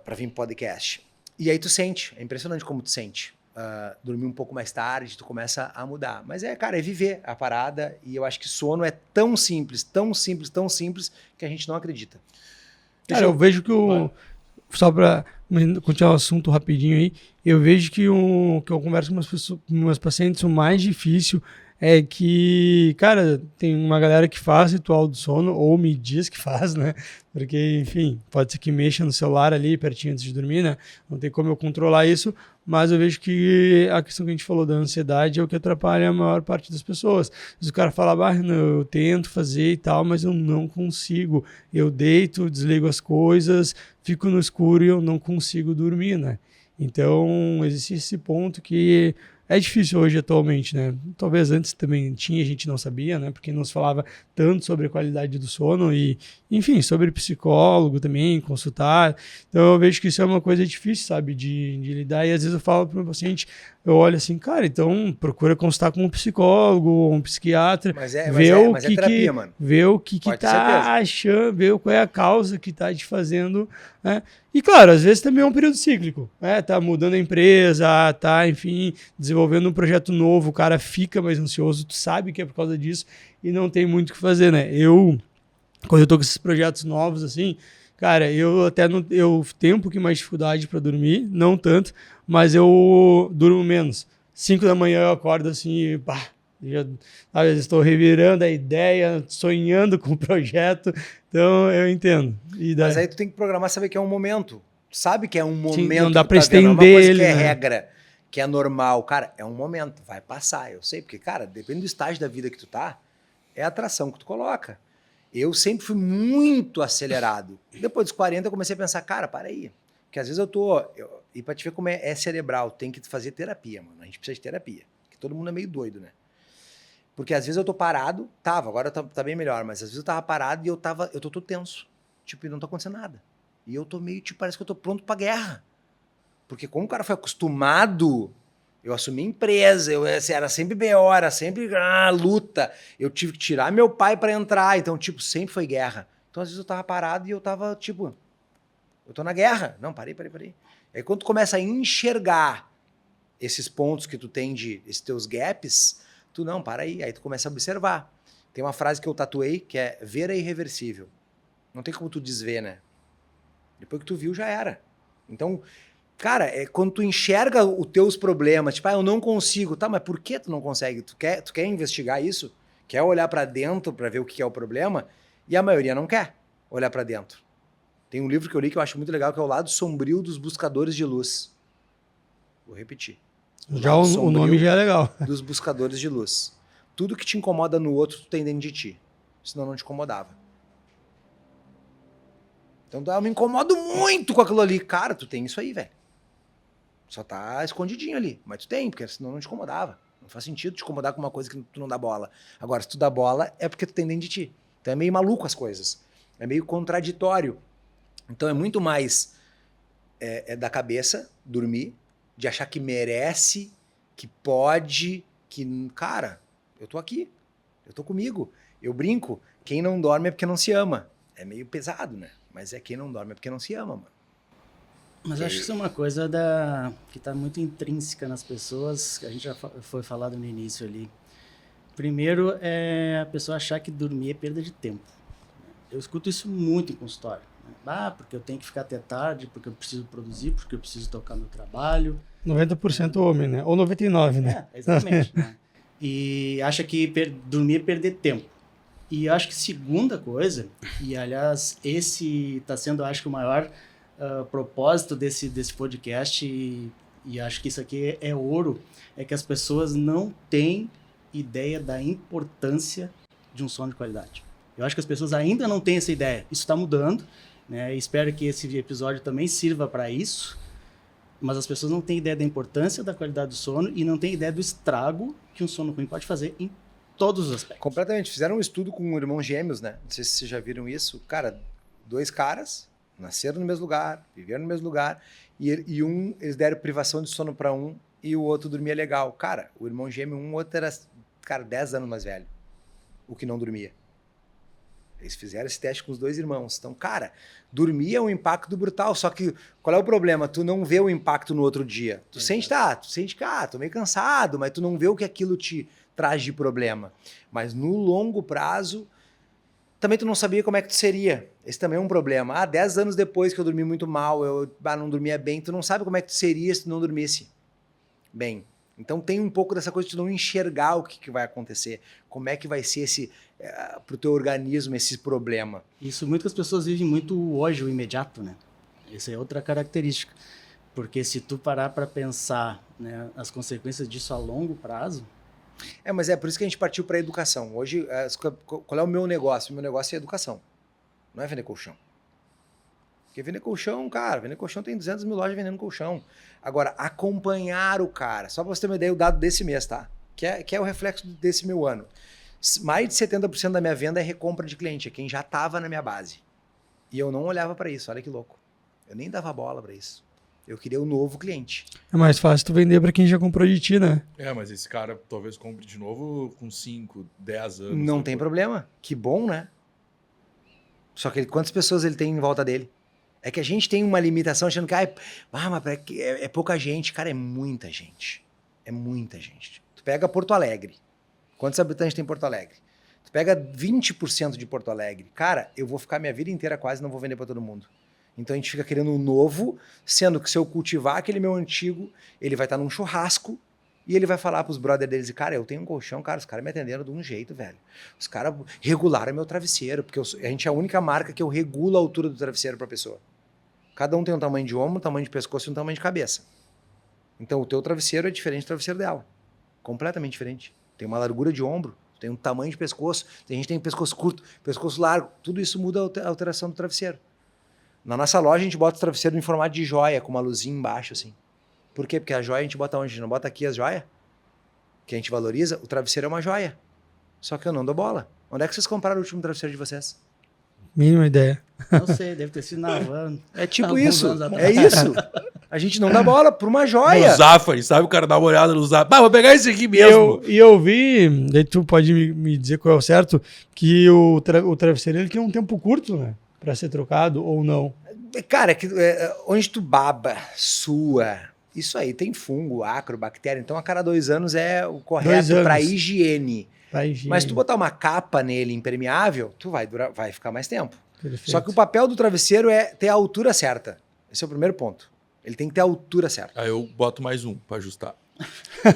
para vir pro podcast. E aí tu sente, é impressionante como tu sente. Dormir um pouco mais tarde, tu começa a mudar. Mas é viver a parada, e eu acho que sono é tão simples, tão simples, tão simples, que a gente não acredita. Cara, eu vejo que só para continuar o assunto rapidinho aí, eu vejo que que eu converso com meus pacientes, o mais difícil é que, cara, tem uma galera que faz ritual do sono, ou me diz que faz, né? Porque, enfim, pode ser que mexa no celular ali, pertinho antes de dormir, né? Não tem como eu controlar isso, mas eu vejo que a questão que a gente falou da ansiedade é o que atrapalha a maior parte das pessoas. Se o cara fala, eu tento fazer e tal, mas eu não consigo. Eu deito, desligo as coisas, fico no escuro e eu não consigo dormir, né? Então, existe esse ponto que é difícil hoje atualmente, né? Talvez antes também tinha, a gente não sabia, né? Porque não se falava tanto sobre a qualidade do sono e, enfim, sobre psicólogo também, consultar. Então eu vejo que isso é uma coisa difícil, sabe? De lidar. E às vezes eu falo para o meu paciente, eu olho assim, cara, então procura consultar com um psicólogo ou um psiquiatra. Mas é terapia, mano. Ver o que tá achando, ver qual é a causa que tá te fazendo, né? E claro, às vezes também é um período cíclico, né? Tá mudando a empresa, tá, enfim, desenvolvendo um projeto novo, o cara fica mais ansioso, tu sabe que é por causa disso e não tem muito o que fazer, né? Quando eu tô com esses projetos novos, assim, cara, eu tenho um pouquinho mais de dificuldade para dormir, não tanto, mas eu durmo menos. 5 da manhã eu acordo assim e pá, às vezes estou revirando a ideia, sonhando com o projeto, então eu entendo. Mas aí tu tem que programar, saber que é um momento. Sabe que é um momento. Sim, não dá para estender ele, uma coisa que é né? regra, que é normal. Cara, é um momento, vai passar, eu sei. Porque, cara, depende do estágio da vida que tu tá, é a atração que tu coloca. Eu sempre fui muito acelerado. Depois dos 40 eu comecei a pensar, cara, para aí. Porque às vezes e pra te ver como é cerebral, tem que fazer terapia, mano. A gente precisa de terapia. Porque todo mundo é meio doido, né? Porque às vezes eu tô parado, agora tá bem melhor, mas às vezes eu tava parado e eu tô todo tenso. Tipo, e não tá acontecendo nada. E eu tô meio, parece que eu tô pronto pra guerra. Porque como o cara foi acostumado, eu assumi empresa, era sempre BO, era sempre luta. Eu tive que tirar meu pai pra entrar, então, sempre foi guerra. Então, às vezes eu tava parado e eu tava, eu tô na guerra. Não, parei. Aí quando tu começa a enxergar esses pontos que tu tem esses teus gaps, tu não, para aí tu começa a observar. Tem uma frase que eu tatuei, que é ver é irreversível. Não tem como tu desver, né? Depois que tu viu, já era. Então, cara, quando tu enxerga os teus problemas, eu não consigo, tá, mas por que tu não consegue? Tu quer investigar isso? Quer olhar pra dentro pra ver o que é o problema? E a maioria não quer olhar pra dentro. Tem um livro que eu li que eu acho muito legal, que é O Lado Sombrio dos Buscadores de Luz. Vou repetir. Já o nome já é legal. Dos buscadores de luz. Tudo que te incomoda no outro, tu tem dentro de ti. Senão não te incomodava. Então eu me incomodo muito com aquilo ali. Cara, tu tem isso aí, velho. Só tá escondidinho ali. Mas tu tem, porque senão não te incomodava. Não faz sentido te incomodar com uma coisa que tu não dá bola. Agora, se tu dá bola, é porque tu tem dentro de ti. Então é meio maluco as coisas. É meio contraditório. Então é muito mais da cabeça, dormir, de achar que merece, que pode, que... Cara, eu tô aqui. Eu tô comigo. Eu brinco. Quem não dorme é porque não se ama. É meio pesado, né? Mas quem não dorme é porque não se ama, mano. Mas acho que isso é uma coisa que está muito intrínseca nas pessoas, que a gente já foi falado no início ali. Primeiro é a pessoa achar que dormir é perda de tempo. Eu escuto isso muito em consultório. Porque eu tenho que ficar até tarde, porque eu preciso produzir, porque eu preciso tocar meu trabalho. 90% homem, né? Ou 99%, né? Exatamente. Né? E acha que dormir é perder tempo. E acho que segunda coisa, e aliás, esse está sendo, acho que, o maior propósito desse podcast, e acho que isso aqui é ouro, é que as pessoas não têm ideia da importância de um sono de qualidade. Eu acho que as pessoas ainda não têm essa ideia. Isso está mudando, né? Espero que esse episódio também sirva para isso, mas as pessoas não têm ideia da importância da qualidade do sono e não têm ideia do estrago que um sono ruim pode fazer em todos os aspectos. Completamente. Fizeram um estudo com irmãos gêmeos, né? Não sei se vocês já viram isso. Cara, 2 caras nasceram no mesmo lugar, viveram no mesmo lugar, e eles deram privação de sono para um e o outro dormia legal. Cara, o irmão gêmeo, o outro era, 10 anos mais velho, o que não dormia. Eles fizeram esse teste com os 2 irmãos. Então, cara, dormir é um impacto brutal. Só que, qual é o problema? Tu não vê o impacto no outro dia. Tu sente que, tô meio cansado, mas tu não vê o que aquilo te traz de problema. Mas no longo prazo, também tu não sabia como é que tu seria. Esse também é um problema. 10 anos depois que eu dormi muito mal, eu não dormia bem, tu não sabe como é que tu seria se tu não dormisse bem. Então tem um pouco dessa coisa de tu não enxergar o que vai acontecer, como é que vai ser pro teu organismo esse problema. Isso, muitas pessoas vivem muito hoje, o imediato, né? Essa é outra característica. Porque se tu parar para pensar, né, as consequências disso a longo prazo... Mas é por isso que a gente partiu para a educação. Hoje, qual é o meu negócio? O meu negócio é educação, não é vender colchão. Porque vender colchão, cara, vender colchão tem 200 mil lojas vendendo colchão. Agora, acompanhar o cara, só para você ter uma ideia, o dado desse mês, tá? Que é o reflexo desse meu ano. Mais de 70% da minha venda é recompra de cliente, é quem já estava na minha base. E eu não olhava para isso, olha que louco. Eu nem dava bola para isso. Eu queria um novo cliente. É mais fácil tu vender para quem já comprou de ti, né? Mas esse cara talvez compre de novo com 5, 10 anos. Não tem problema. Que bom, né? Só que quantas pessoas ele tem em volta dele? É que a gente tem uma limitação achando que mas é pouca gente. Cara, é muita gente. É muita gente. Tu pega Porto Alegre. Quantos habitantes tem Porto Alegre? Tu pega 20% de Porto Alegre. Cara, eu vou ficar minha vida inteira quase, não vou vender para todo mundo. Então a gente fica querendo um novo, sendo que se eu cultivar aquele meu antigo, ele vai estar num churrasco e ele vai falar pros brothers deles, cara, eu tenho um colchão, cara, os caras me atenderam de um jeito, velho. Os caras regularam meu travesseiro, porque a gente é a única marca que eu regulo a altura do travesseiro pra pessoa. Cada um tem um tamanho de ombro, um tamanho de pescoço e um tamanho de cabeça. Então o teu travesseiro é diferente do travesseiro dela. Completamente diferente. Tem uma largura de ombro, tem um tamanho de pescoço, tem gente que tem pescoço curto, pescoço largo, tudo isso muda a alteração do travesseiro. Na nossa loja, a gente bota o travesseiro em formato de joia, com uma luzinha embaixo, assim. Por quê? Porque a joia a gente bota onde? A gente não bota aqui as joias? Que a gente valoriza. O travesseiro é uma joia. Só que eu não dou bola. Onde é que vocês compraram o último travesseiro de vocês? Mínima ideia. Não sei, deve ter sido na van. É tipo isso. É isso. A gente não dá bola por uma joia. No Zafari, sabe? O cara dá uma olhada no Zafari. Vou pegar esse aqui mesmo. E eu vi, daí tu pode me dizer qual é o certo, que o travesseiro ele tem um tempo curto, né? Pra ser trocado ou não. Cara, onde tu baba, sua, isso aí tem fungo, acro, bactéria. Então a cada 2 anos é o correto para higiene. Mas se tu botar uma capa nele impermeável, tu vai ficar mais tempo. Perfeito. Só que o papel do travesseiro é ter a altura certa. Esse é o primeiro ponto. Ele tem que ter a altura certa. Aí eu boto mais um pra ajustar.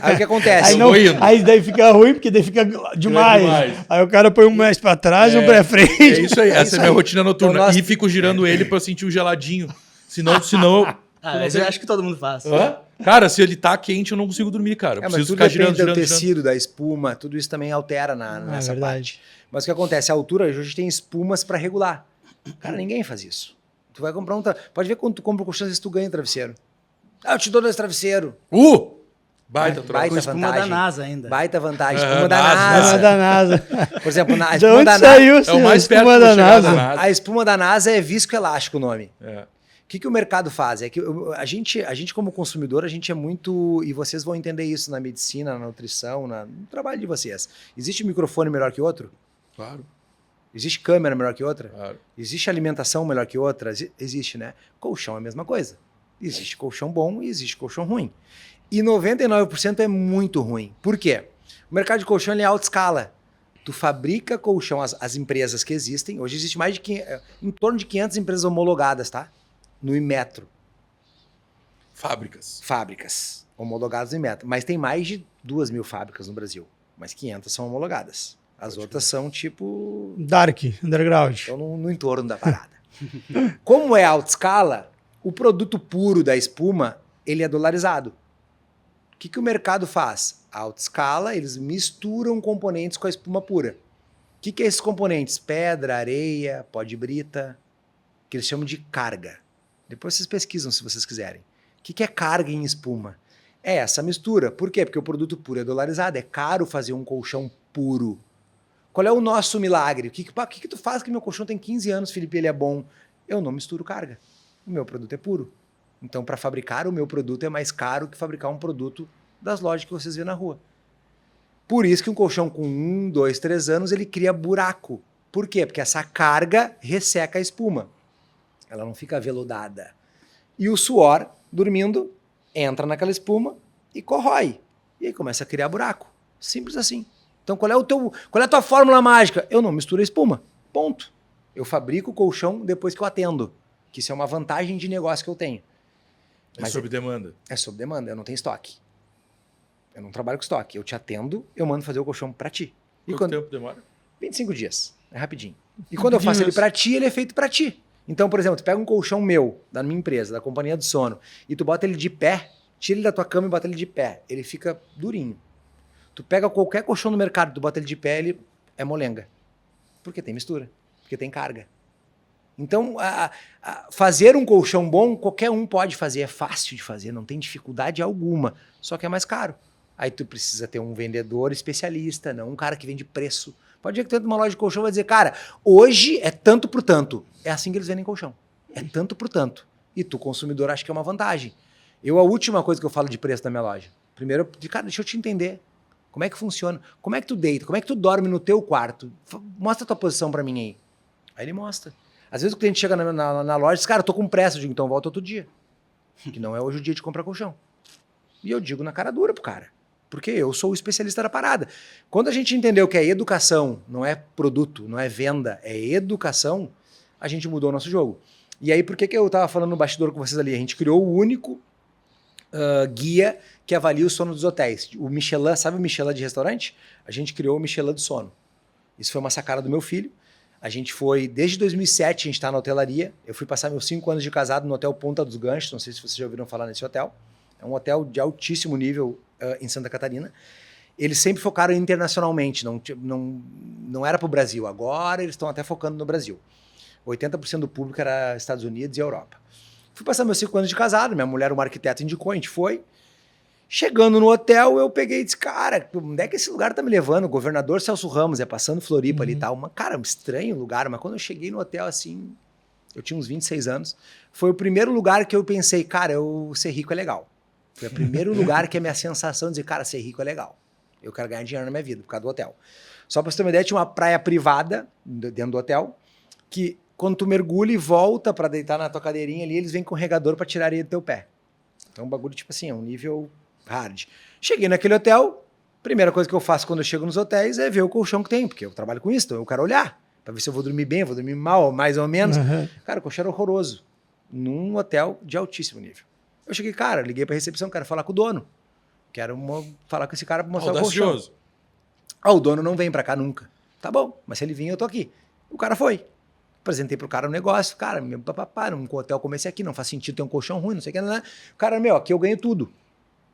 Aí o que acontece? Aí, eu vou indo. aí daí fica ruim, porque daí fica demais. demais. Aí o cara põe um mais pra trás e um pra frente. É isso aí, essa isso é a minha aí. rotina noturna. Então nós- E fico girando ele pra eu sentir o geladinho. Senão eu... Ah, mas eu acho que todo mundo faz. Hã? Cara, se ele tá quente, eu não consigo dormir, cara. Eu Mas preciso tudo ficar depende girando, do girando, girando. tecido, da espuma, tudo isso também altera nessa verdade. parte. Mas o que acontece? A altura, hoje a gente tem espumas para regular. Cara, ninguém faz isso. Tu vai comprar Pode ver quando tu compra o colchão, às vezes tu ganha travesseiro. Ah, eu te dou 2 travesseiros. Baita troço. Com espuma vantagem. da NASA ainda. Baita vantagem. Aham, Espuma da NASA. Ah, NASA. da NASA. Por exemplo, a De espuma onde da NASA. saiu É o mais a perto espuma que eu da vou chegar da NASA? NASA. A espuma da NASA é viscoelástico o nome. É. O que o mercado faz? É que a gente, como consumidor, a gente é muito. E vocês vão entender isso na medicina, na nutrição, no trabalho de vocês. Existe microfone melhor que outro? Claro, Existe câmera melhor que outra? claro. Existe alimentação melhor que outra? Existe, né? Colchão é a mesma coisa. Existe colchão bom e existe colchão ruim. E 99% é muito ruim. Por quê? O mercado de colchão ele é alta escala. Tu fabrica colchão, as empresas que existem. Hoje existe mais de em torno de 500 empresas homologadas, tá? No Inmetro. Fábricas. Fábricas homologadas no Inmetro. Mas tem mais de 2.000 fábricas no Brasil. Mas 500 são homologadas. As outras são tipo... Dark, underground. Estão no entorno da parada. Como é alta escala, o produto puro da espuma, ele é dolarizado. O que o mercado faz? A alta escala, eles misturam componentes com a espuma pura. O que é esses componentes? Pedra, areia, pó de brita, que eles chamam de carga. Depois vocês pesquisam se vocês quiserem. O que é carga em espuma? É essa mistura. Por quê? Porque o produto puro é dolarizado. É caro fazer um colchão puro. Qual é o nosso milagre? O que tu faz que meu colchão tem 15 anos, Felipe, ele é bom? Eu não misturo carga. O meu produto é puro. Então, para fabricar o meu produto é mais caro que fabricar um produto das lojas que vocês vêem na rua. Por isso que um colchão com 1, 2, 3 anos, ele cria buraco. Por quê? Porque essa carga resseca a espuma. Ela não fica aveludada. E o suor, dormindo, entra naquela espuma e corrói. E aí começa a criar buraco. Simples assim. Então, qual é a tua fórmula mágica? Eu não misturo a espuma. Ponto. Eu fabrico o colchão depois que eu atendo. Que isso é uma vantagem de negócio que eu tenho. É Mas sob demanda. é sob demanda, eu não tenho estoque. Eu não trabalho com estoque. Eu te atendo, eu mando fazer o colchão pra ti. E Quanto tempo demora? 25 dias. É rapidinho. E quando eu faço ele pra ti, ele é feito pra ti. Então, por exemplo, tu pega um colchão meu, da minha empresa, da companhia do sono, e tu bota ele de pé, tira ele da tua cama e bota ele de pé. Ele fica durinho. Tu pega qualquer colchão no mercado, tu bota ele de pé, ele é molenga. Porque tem mistura. Porque tem carga. Então, fazer um colchão bom, qualquer um pode fazer. É fácil de fazer, não tem dificuldade alguma. Só que é mais caro. Aí tu precisa ter um vendedor especialista, não um cara que vende preço. Pode ver que tu entra numa loja de colchão e vai dizer, cara, hoje é tanto por tanto. É assim que eles vendem colchão. É tanto por tanto. E tu, consumidor, acha que é uma vantagem. A última coisa que eu falo de preço da minha loja. Primeiro, cara, deixa eu te entender. Como é que funciona? Como é que tu deita? Como é que tu dorme no teu quarto? Mostra a tua posição pra mim aí. Aí ele mostra. Às vezes o cliente chega na loja e diz, cara, eu tô com pressa. Eu digo, então volta outro dia. Que não é hoje o dia de comprar colchão. E eu digo na cara dura pro cara. Porque eu sou o especialista da parada. Quando a gente entendeu que é educação, não é produto, não é venda, é educação, a gente mudou o nosso jogo. E aí, por que eu tava falando no bastidor com vocês ali? A gente criou o único guia que avalia o sono dos hotéis. O Michelin, sabe o Michelin de restaurante? A gente criou o Michelin do sono. Isso foi uma sacada do meu filho. A gente foi, desde 2007, a gente está na hotelaria. Eu fui passar meus 5 anos de casado no Hotel Ponta dos Ganchos. Não sei se vocês já ouviram falar nesse hotel. É um hotel de altíssimo nível em Santa Catarina. Eles sempre focaram internacionalmente, não era para o Brasil. Agora eles estão até focando no Brasil. 80% do público era Estados Unidos e Europa. Fui passar meus 5 anos de casado, minha mulher, uma arquiteta, indicou, a gente foi. Chegando no hotel, eu peguei e disse, cara, onde é que esse lugar tá me levando? O governador Celso Ramos, passando Floripa ali e tal. Cara, estranho lugar, mas quando eu cheguei no hotel, assim, eu tinha uns 26 anos, foi o primeiro lugar que eu pensei, cara, ser rico é legal. Foi o primeiro lugar que a minha sensação de dizer, cara, ser rico é legal. Eu quero ganhar dinheiro na minha vida, por causa do hotel. Só pra você ter uma ideia, tinha uma praia privada dentro do hotel, que quando tu mergulha e volta pra deitar na tua cadeirinha ali, eles vêm com um regador pra tirar areia do teu pé. Então, um bagulho, tipo assim, é um nível hard. Cheguei naquele hotel, primeira coisa que eu faço quando eu chego nos hotéis é ver o colchão que tem, porque eu trabalho com isso, então eu quero olhar, pra ver se eu vou dormir bem, eu vou dormir mal, mais ou menos. Uhum. Cara, o colchão era horroroso, num hotel de altíssimo nível. Eu cheguei, cara, liguei pra recepção, quero falar com o dono. Quero falar com esse cara pra mostrar o colchão. Audacioso. O dono não vem pra cá nunca. Tá bom, mas se ele vir, eu tô aqui. O cara foi. Apresentei pro cara o negócio. Cara, num hotel como esse aqui, não faz sentido ter um colchão ruim, não sei o que. Né? O cara, aqui eu ganho tudo.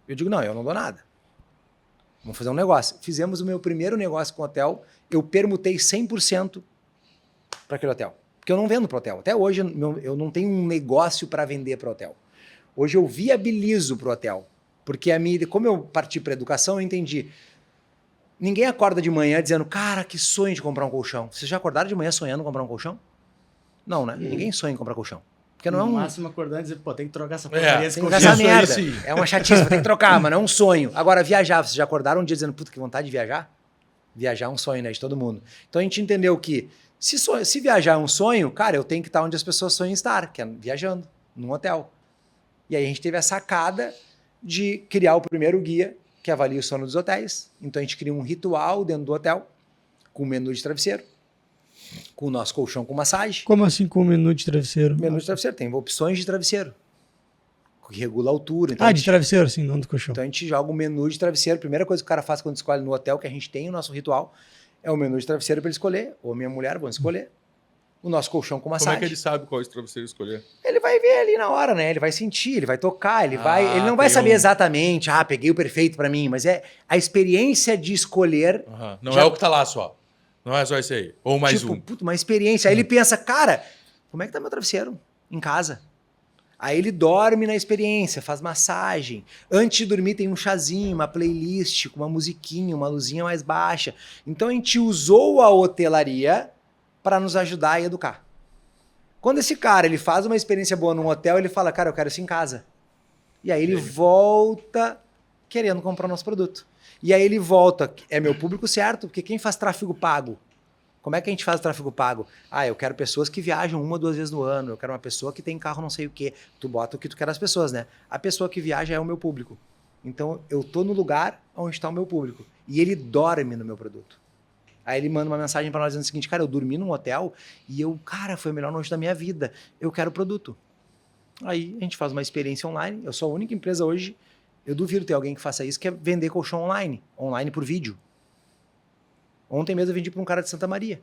Eu digo, não, eu não dou nada. Vamos fazer um negócio. Fizemos o meu primeiro negócio com o hotel. Eu permutei 100% para aquele hotel. Porque eu não vendo para hotel. Até hoje eu não tenho um negócio para vender para hotel. Hoje eu viabilizo para o hotel. Porque como eu parti para educação, eu entendi. Ninguém acorda de manhã dizendo, cara, que sonho de comprar um colchão. Vocês já acordaram de manhã sonhando em comprar um colchão? Não, né? Ninguém sonha em comprar colchão. Porque não é no um... máximo acordando e dizer, pô, tem que trocar essa porcaria desse tem que colchão. trocar essa merda. É uma chatice, tem que trocar, mas não é um sonho. Agora, viajar, vocês já acordaram um dia dizendo, puta, que vontade de viajar? Viajar é um sonho, né, de todo mundo. Então a gente entendeu que se viajar é um sonho, cara, eu tenho que estar onde as pessoas sonham estar, que é viajando, num hotel. E aí a gente teve a sacada de criar o primeiro guia que avalia o sono dos hotéis. Então a gente cria um ritual dentro do hotel, com menu de travesseiro, com o nosso colchão com massagem. Como assim com o menu de travesseiro? Menu de travesseiro, tem opções de travesseiro, que regula a altura. Então de travesseiro, sim, não do colchão. Então a gente joga o menu de travesseiro. A primeira coisa que o cara faz quando escolhe no hotel, que a gente tem o nosso ritual, é o menu de travesseiro para ele escolher, ou minha mulher vão escolher, o nosso colchão com massagem. Como é que ele sabe qual travesseiro escolher? Ele vai ver ali na hora, né? Ele vai sentir, ele vai tocar, ele não vai saber exatamente, peguei o perfeito para mim, mas é a experiência de escolher. Não é o que tá lá só. Não é só esse aí. Ou mais um. Uma experiência. Aí ele pensa, cara, como é que tá meu travesseiro em casa? Aí ele dorme na experiência, faz massagem. Antes de dormir tem um chazinho, uma playlist com uma musiquinha, uma luzinha mais baixa. Então a gente usou a hotelaria para nos ajudar a educar. Quando esse cara ele faz uma experiência boa num hotel, ele fala, cara, eu quero isso em casa. E aí ele volta querendo comprar o nosso produto. E aí ele volta, é meu público certo, porque quem faz tráfego pago? Como é que a gente faz o tráfego pago? Eu quero pessoas que viajam 1 ou 2 vezes no ano, eu quero uma pessoa que tem carro não sei o quê. Tu bota o que tu quer das pessoas, né? A pessoa que viaja é o meu público. Então eu tô no lugar onde está o meu público. E ele dorme no meu produto. Aí ele manda uma mensagem para nós dizendo o seguinte, cara, eu dormi num hotel e foi a melhor noite da minha vida. Eu quero o produto. Aí a gente faz uma experiência online. Eu sou a única empresa hoje, eu duvido ter alguém que faça isso, que é vender colchão online por vídeo. Ontem mesmo eu vendi para um cara de Santa Maria.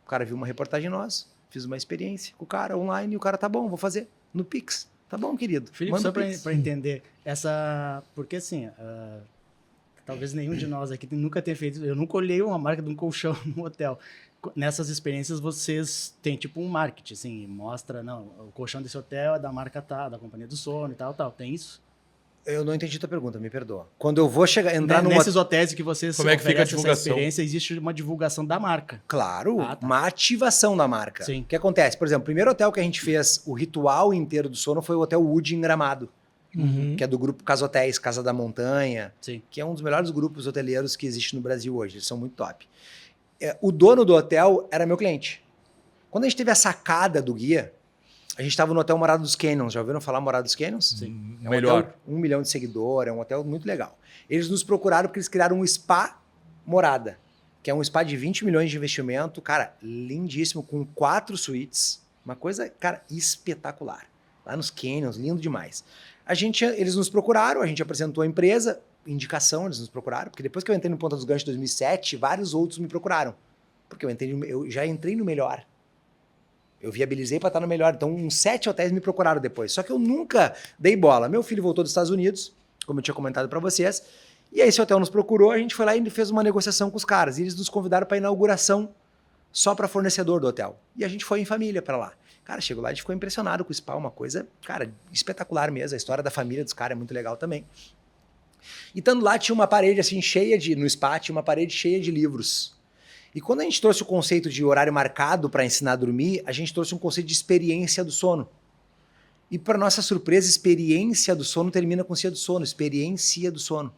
O cara viu uma reportagem nossa, fiz uma experiência com o cara online e o cara, tá bom, vou fazer no Pix. Tá bom, querido. Felipe, só para entender, porque assim, talvez nenhum de nós aqui nunca tenha feito, eu nunca olhei uma marca de um colchão no hotel. Nessas experiências vocês têm tipo um marketing, assim, mostra, não, o colchão desse hotel é da marca da companhia do sono e tal, tem isso? Eu não entendi a tua pergunta, me perdoa. Quando eu vou entrar nesses hotéis que vocês como é que fica a divulgação? Essa experiência, existe uma divulgação da marca. Claro, uma ativação da marca. Sim. O que acontece? Por exemplo, o primeiro hotel que a gente fez o ritual inteiro do sono foi o Hotel Wood em Gramado, que é do grupo Casa Hotéis, Casa da Montanha, que é um dos melhores grupos hoteleiros que existe no Brasil hoje. Eles são muito top. O dono do hotel era meu cliente. Quando a gente teve a sacada do guia, a gente estava no Hotel Morada dos Canyons. Já ouviram falar Morada dos Canyons? Sim. É um hotel, 1 milhão de seguidores, é um hotel muito legal. Eles nos procuraram porque eles criaram um spa Morada, que é um spa de 20 milhões de investimento, cara, lindíssimo, com 4 suítes. Uma coisa, cara, espetacular. Lá nos Canyons, lindo demais. Eles nos procuraram, a gente apresentou a empresa, indicação, eles nos procuraram, porque depois que eu entrei no Ponta dos Ganchos em 2007, vários outros me procuraram. Porque eu já entrei no melhor. Eu viabilizei para estar no melhor. Então, uns 7 hotéis me procuraram depois. Só que eu nunca dei bola. Meu filho voltou dos Estados Unidos, como eu tinha comentado para vocês. E aí esse hotel nos procurou, a gente foi lá e fez uma negociação com os caras. E eles nos convidaram para inauguração só para fornecedor do hotel. E a gente foi em família para lá. Cara, chegou lá, a gente ficou impressionado com o spa. Uma coisa, cara, espetacular mesmo. A história da família dos caras é muito legal também. E estando lá, tinha uma parede assim no spa, tinha uma parede cheia de livros. E quando a gente trouxe o conceito de horário marcado para ensinar a dormir, a gente trouxe um conceito de experiência do sono. E para nossa surpresa, experiência do sono termina com cia do sono, experiência do sono.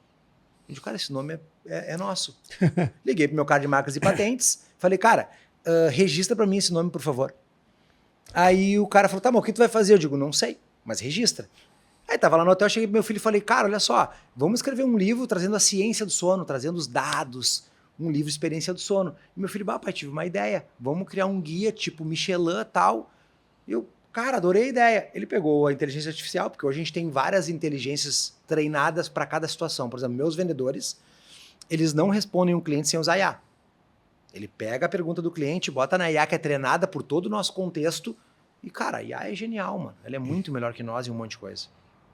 Eu digo, cara, esse nome é nosso. Liguei pro meu cara de marcas e patentes, falei, cara, registra para mim esse nome, por favor. Aí o cara falou, tá bom, o que tu vai fazer? Eu digo, não sei, mas registra. Aí tava lá no hotel, cheguei pro meu filho e falei, cara, olha só, vamos escrever um livro trazendo a ciência do sono, trazendo os dados, um livro experiência do sono. E meu filho, pai, tive uma ideia, vamos criar um guia tipo Michelin e tal. Eu, Cara, adorei a ideia. Ele pegou a inteligência artificial, porque hoje a gente tem várias inteligências treinadas para cada situação. Por exemplo, meus vendedores, eles não respondem um cliente sem usar IA. Ele pega a pergunta do cliente, bota na IA que é treinada por todo o nosso contexto e, cara, a IA é genial, mano. Ela é muito melhor que nós em um monte de coisa.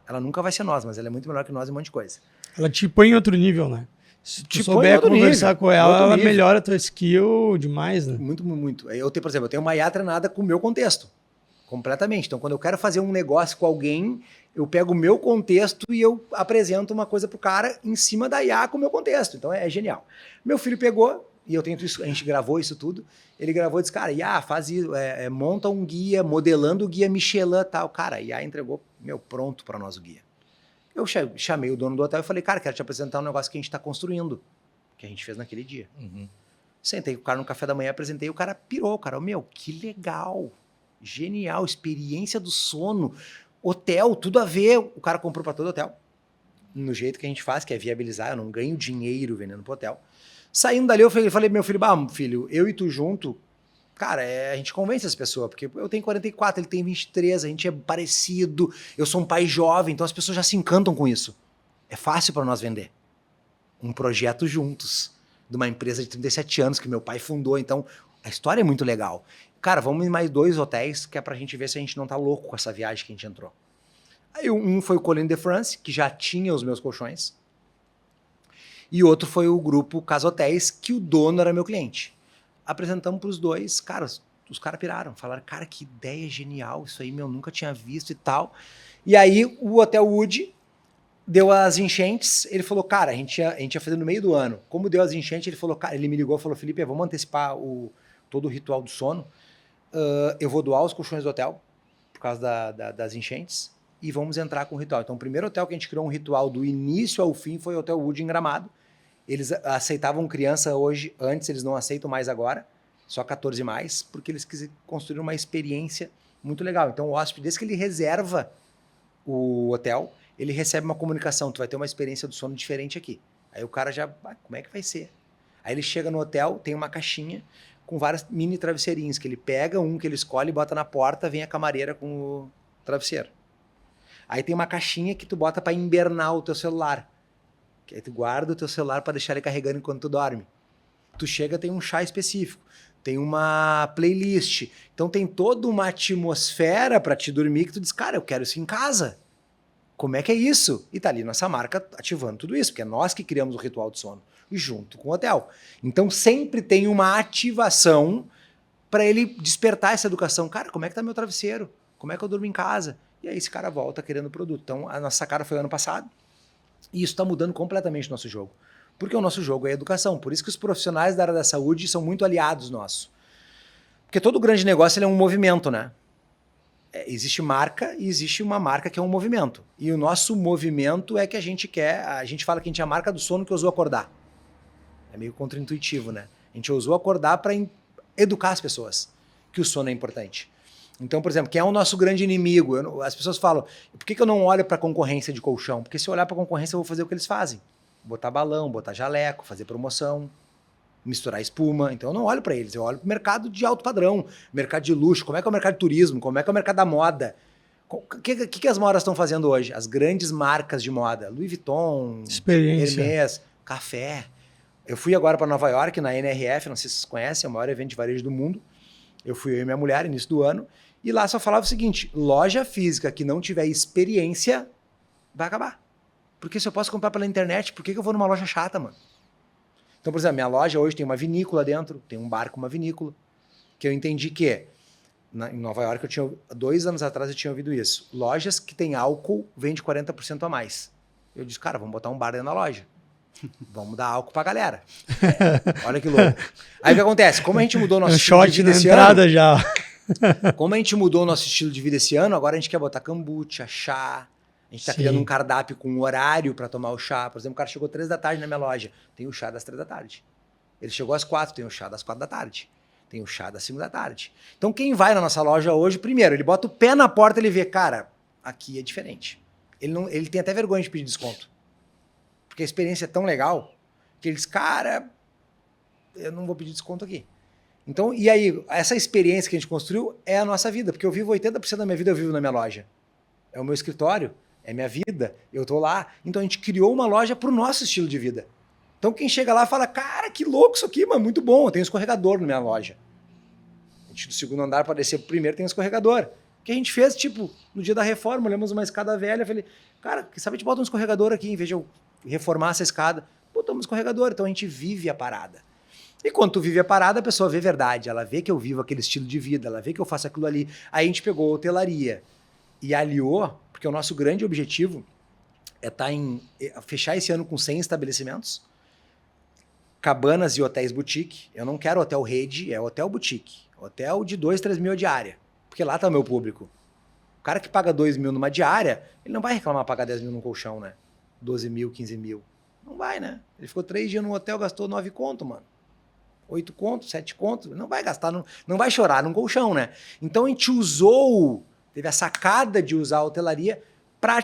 Ela nunca vai ser nós, mas ela é muito melhor que nós em um monte de coisa. Ela te põe em outro nível, né? Se tu Te põe em souber outro conversar nível, com ela, outro ela nível. melhora a tua skill demais, né? Muito, muito. Por exemplo, eu tenho uma IA treinada com o meu contexto. Completamente. Então, quando eu quero fazer um negócio com alguém, eu pego o meu contexto e eu apresento uma coisa pro cara em cima da IA com o meu contexto. Então, é genial. Meu filho pegou, e eu tenho isso, a gente gravou isso tudo, ele gravou e disse, cara, IA, faz isso, monta um guia, modelando o guia Michelin e tal. Cara, a IA entregou, pronto para nós o guia. Eu chamei o dono do hotel e falei, cara, quero te apresentar um negócio que a gente está construindo, que a gente fez naquele dia. Sentei com o cara no café da manhã, apresentei, o cara pirou, o cara, que legal, genial, experiência do sono, hotel, tudo a ver. O cara comprou para todo hotel, no jeito que a gente faz, que é viabilizar, eu não ganho dinheiro vendendo pro hotel. Saindo dali, eu falei meu filho, filho, eu e tu junto, cara, a gente convence as pessoas, porque eu tenho 44, ele tem 23, a gente é parecido, eu sou um pai jovem, então as pessoas já se encantam com isso. É fácil para nós vender. Um projeto juntos, de uma empresa de 37 anos que meu pai fundou, então a história é muito legal. Cara, vamos em mais 2 hotéis, que é pra gente ver se a gente não tá louco com essa viagem que a gente entrou. Aí um foi o Colline de France, que já tinha os meus colchões, e outro foi o grupo Casa Hotéis, que o dono era meu cliente. Apresentamos pros dois, cara, os caras piraram, falaram, cara, que ideia genial, isso aí, nunca tinha visto e tal. E aí o Hotel Wood deu as enchentes, ele falou, cara, a gente ia fazer no meio do ano. Como deu as enchentes, ele falou, cara, ele me ligou e falou, Felipe, vamos antecipar todo o ritual do sono. Eu vou doar os colchões do hotel, por causa das enchentes, e vamos entrar com o ritual. Então, o primeiro hotel que a gente criou um ritual do início ao fim foi o Hotel Wood em Gramado. Eles aceitavam criança hoje, antes eles não aceitam mais agora, só 14 mais, porque eles construíram uma experiência muito legal. Então, o hóspede, desde que ele reserva o hotel, ele recebe uma comunicação, tu vai ter uma experiência do sono diferente aqui. Aí o cara já, como é que vai ser? Aí ele chega no hotel, tem uma caixinha com vários mini travesseirinhos, que ele pega um que ele escolhe, bota na porta, vem a camareira com o travesseiro. Aí tem uma caixinha que tu bota para invernar o teu celular. Que aí tu guarda o teu celular para deixar ele carregando enquanto tu dorme. Tu chega, tem um chá específico, tem uma playlist. Então tem toda uma atmosfera para te dormir que tu diz, cara, eu quero isso em casa. Como é que é isso? E tá ali nossa marca ativando tudo isso, porque é nós que criamos o ritual de sono, junto com o hotel. Então sempre tem uma ativação para ele despertar essa educação. Cara, como é que tá meu travesseiro? Como é que eu durmo em casa? E aí esse cara volta querendo o produto. Então a nossa sacada foi ano passado, e isso está mudando completamente o nosso jogo. Porque o nosso jogo é educação. Por isso que os profissionais da área da saúde são muito aliados nossos. Porque todo grande negócio ele é um movimento, né? Existe marca e existe uma marca que é um movimento. E o nosso movimento é que a gente fala que a gente é a marca do sono que ousou acordar. É meio contraintuitivo, né? A gente ousou acordar para educar as pessoas que o sono é importante. Então, por exemplo, quem é o nosso grande inimigo? As pessoas falam, por que eu não olho para a concorrência de colchão? Porque se eu olhar para a concorrência eu vou fazer o que eles fazem. Botar balão, botar jaleco, fazer promoção, misturar espuma. Então eu não olho para eles, eu olho para o mercado de alto padrão, mercado de luxo, como é que é o mercado de turismo, como é que é o mercado da moda. O que as modas estão fazendo hoje? As grandes marcas de moda, Louis Vuitton, Experiência. Hermès, café. Eu fui agora para Nova York, na NRF, não sei se vocês conhecem, é o maior evento de varejo do mundo. Eu fui eu e minha mulher, início do ano, e lá só falava o seguinte, loja física que não tiver experiência, vai acabar. Porque se eu posso comprar pela internet, por que eu vou numa loja chata, mano? Então, por exemplo, minha loja hoje tem uma vinícola dentro, tem um bar com uma vinícola, que eu entendi que, em Nova York, 2 anos atrás eu tinha ouvido isso. Lojas que tem álcool vende 40% a mais. Eu disse, cara, vamos botar um bar dentro da loja. Vamos dar álcool pra galera. Olha que louco. Aí o que acontece? Como a gente mudou o nosso estilo de vida esse ano, já. como a gente mudou o nosso estilo de vida esse ano, agora a gente quer botar kombucha, chá. A gente tá criando um cardápio com um horário para tomar o chá. Por exemplo, o cara chegou 3 da tarde na minha loja. Tem o chá das 3 da tarde. Ele chegou às 4, tem o chá das 4 da tarde. Tem o chá das 5 da tarde. Então quem vai na nossa loja hoje, primeiro, ele bota o pé na porta e ele vê, cara, aqui é diferente. Ele tem até vergonha de pedir desconto. Porque a experiência é tão legal que ele diz, cara, eu não vou pedir desconto aqui. Então, e aí, essa experiência que a gente construiu é a nossa vida, porque eu vivo 80% da minha vida, eu vivo na minha loja. É o meu escritório, é minha vida, eu tô lá. Então a gente criou uma loja pro nosso estilo de vida. Então quem chega lá fala, cara, que louco isso aqui, mano, muito bom, eu tenho um escorregador na minha loja. A gente do segundo andar para descer pro primeiro tem um escorregador. O que a gente fez, tipo, no dia da reforma, olhamos uma escada velha, falei, cara, quem sabe a gente bota um escorregador aqui, em vez de eu reformar essa escada, botamos um escorregador, então a gente vive a parada. E quando tu vive a parada, a pessoa vê verdade, ela vê que eu vivo aquele estilo de vida, ela vê que eu faço aquilo ali. Aí a gente pegou a hotelaria e aliou, porque o nosso grande objetivo é fechar esse ano com 100 estabelecimentos, cabanas e hotéis boutique. Eu não quero hotel rede, é hotel boutique. Hotel de 2, 3 mil a diária, porque lá tá o meu público. O cara que paga 2 mil numa diária, ele não vai reclamar pagar 10 mil num colchão, né? 12 mil, 15 mil. Não vai, né? Ele ficou 3 dias no hotel, gastou 9 conto, mano. 8 conto, 7 conto. Não vai gastar, não vai chorar num colchão, né? Então a gente teve a sacada de usar a hotelaria para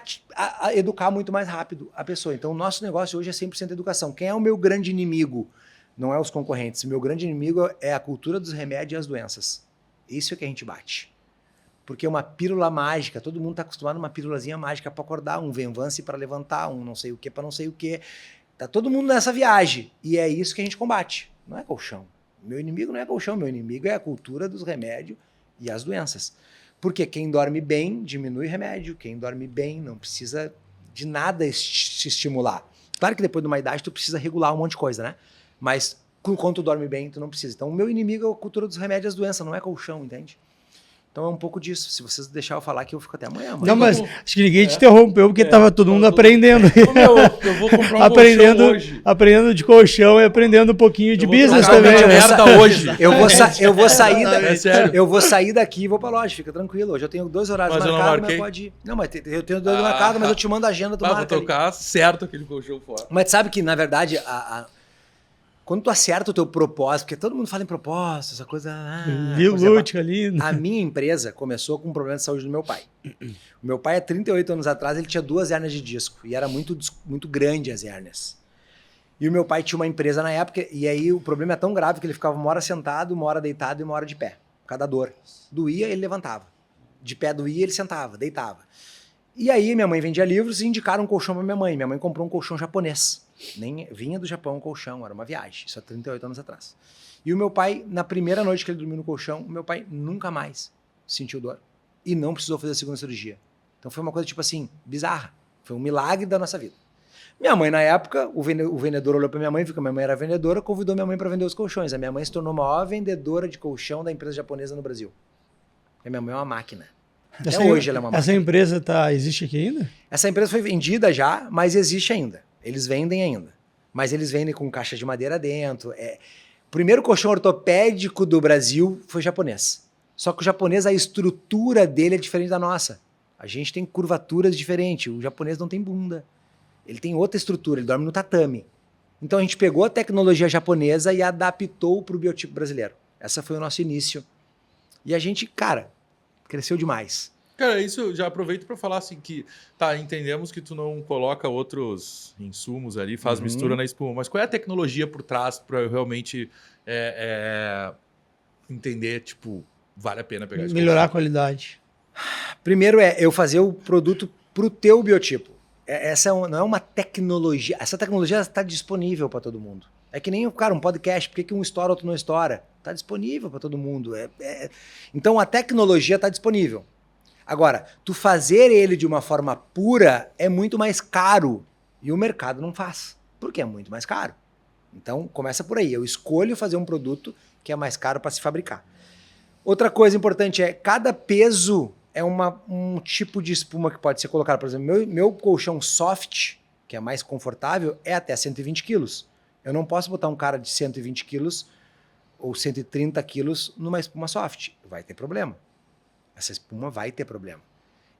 educar muito mais rápido a pessoa. Então o nosso negócio hoje é 100% educação. Quem é o meu grande inimigo? Não é os concorrentes. O meu grande inimigo é a cultura dos remédios e as doenças. Isso é que a gente bate. Porque uma pílula mágica, todo mundo está acostumado a uma pílulazinha mágica para acordar, um Venvance para levantar, um não sei o que para não sei o que. Tá todo mundo nessa viagem. E é isso que a gente combate. Não é colchão. Meu inimigo não é colchão, meu inimigo é a cultura dos remédios e as doenças. Porque quem dorme bem diminui remédio, quem dorme bem não precisa de nada se estimular. Claro que depois de uma idade tu precisa regular um monte de coisa, né? Mas quando tu dorme bem, tu não precisa. Então o meu inimigo é a cultura dos remédios e as doenças, não é colchão, entende? Então é um pouco disso. Se vocês deixarem eu falar aqui, eu fico até amanhã. Não, mas acho que ninguém te interrompeu, porque tava todo mundo aprendendo. Eu vou comprar um aprendendo, colchão hoje. Aprendendo de colchão e aprendendo um pouquinho de business trocar também. minha Né? merda hoje. Eu sério. eu vou sair daqui e vou pra loja, fica tranquilo. Hoje eu tenho 2 horários Mas eu não marcados, marquei. mas pode ir. Não, mas eu tenho 2 marcados, mas eu te mando a agenda, tu Vou marca ali. tocar certo aquele colchão fora. Mas sabe que, na verdade, quando tu acerta o teu propósito, porque todo mundo fala em propósito, essa coisa... Viu, Lúcio ali. A minha empresa começou com um problema de saúde do meu pai. O meu pai, há 38 anos atrás, ele tinha 2 hérnias de disco. E era muito grande as hérnias. E o meu pai tinha uma empresa na época, e aí o problema é tão grave que ele ficava uma hora sentado, uma hora deitado e uma hora de pé. Cada dor. Doía, ele levantava. De pé doía, ele sentava, deitava. E aí minha mãe vendia livros e indicaram um colchão pra minha mãe. Minha mãe comprou um colchão japonês. Nem vinha do Japão um colchão, era uma viagem. Isso há 38 anos atrás. E o meu pai, na primeira noite que ele dormiu no colchão, o meu pai nunca mais sentiu dor. E não precisou fazer a segunda cirurgia. Então foi uma coisa, tipo assim, bizarra. Foi um milagre da nossa vida. Minha mãe, na época, o vendedor olhou pra minha mãe, viu que a minha mãe era vendedora, convidou minha mãe para vender os colchões. A minha mãe se tornou a maior vendedora de colchão da empresa japonesa no Brasil. E a minha mãe é uma máquina. Até hoje ela é uma máquina. Essa empresa existe aqui ainda? Essa empresa foi vendida já, mas existe ainda. Eles vendem ainda. Mas eles vendem com caixa de madeira dentro. O primeiro colchão ortopédico do Brasil foi japonês. Só que o japonês, a estrutura dele é diferente da nossa. A gente tem curvaturas diferentes. O japonês não tem bunda. Ele tem outra estrutura, ele dorme no tatame. Então a gente pegou a tecnologia japonesa e adaptou para o biotipo brasileiro. Esse foi o nosso início. E a gente, cara, cresceu demais. Cara, isso eu já aproveito para falar assim que, tá, entendemos que tu não coloca outros insumos ali, faz mistura na espuma, mas qual é a tecnologia por trás para eu realmente entender, tipo, vale a pena pegar esse Melhorar a colchão? qualidade. Primeiro eu fazer o produto pro teu biotipo. Essa não é uma tecnologia. Essa tecnologia está disponível para todo mundo. É que nem, cara, um podcast. Por que um estoura, outro não estoura? Está disponível para todo mundo. Então a tecnologia está disponível. Agora, tu fazer ele de uma forma pura é muito mais caro. E o mercado não faz. Porque é muito mais caro. Então começa por aí. Eu escolho fazer um produto que é mais caro para se fabricar. Outra coisa importante é cada peso é um tipo de espuma que pode ser colocado. Por exemplo, meu colchão soft, que é mais confortável, é até 120 quilos. Eu não posso botar um cara de 120 quilos ou 130 quilos numa espuma soft. Vai ter problema. Essa espuma vai ter problema.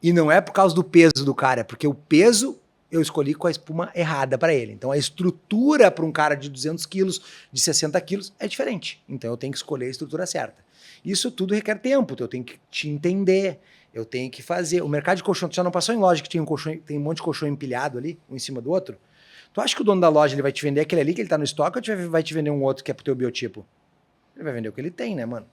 E não é por causa do peso do cara, é porque o peso eu escolhi com a espuma errada para ele. Então a estrutura para um cara de 200 quilos, de 60 quilos, é diferente. Então eu tenho que escolher a estrutura certa. Isso tudo requer tempo, eu tenho que te entender. Eu tenho que fazer. O mercado de colchão, tu já não passou em loja que tem um monte de colchão empilhado ali, um em cima do outro? Tu acha que o dono da loja ele vai te vender aquele ali que ele tá no estoque ou vai te vender um outro que é pro teu biotipo? Ele vai vender o que ele tem, né, mano?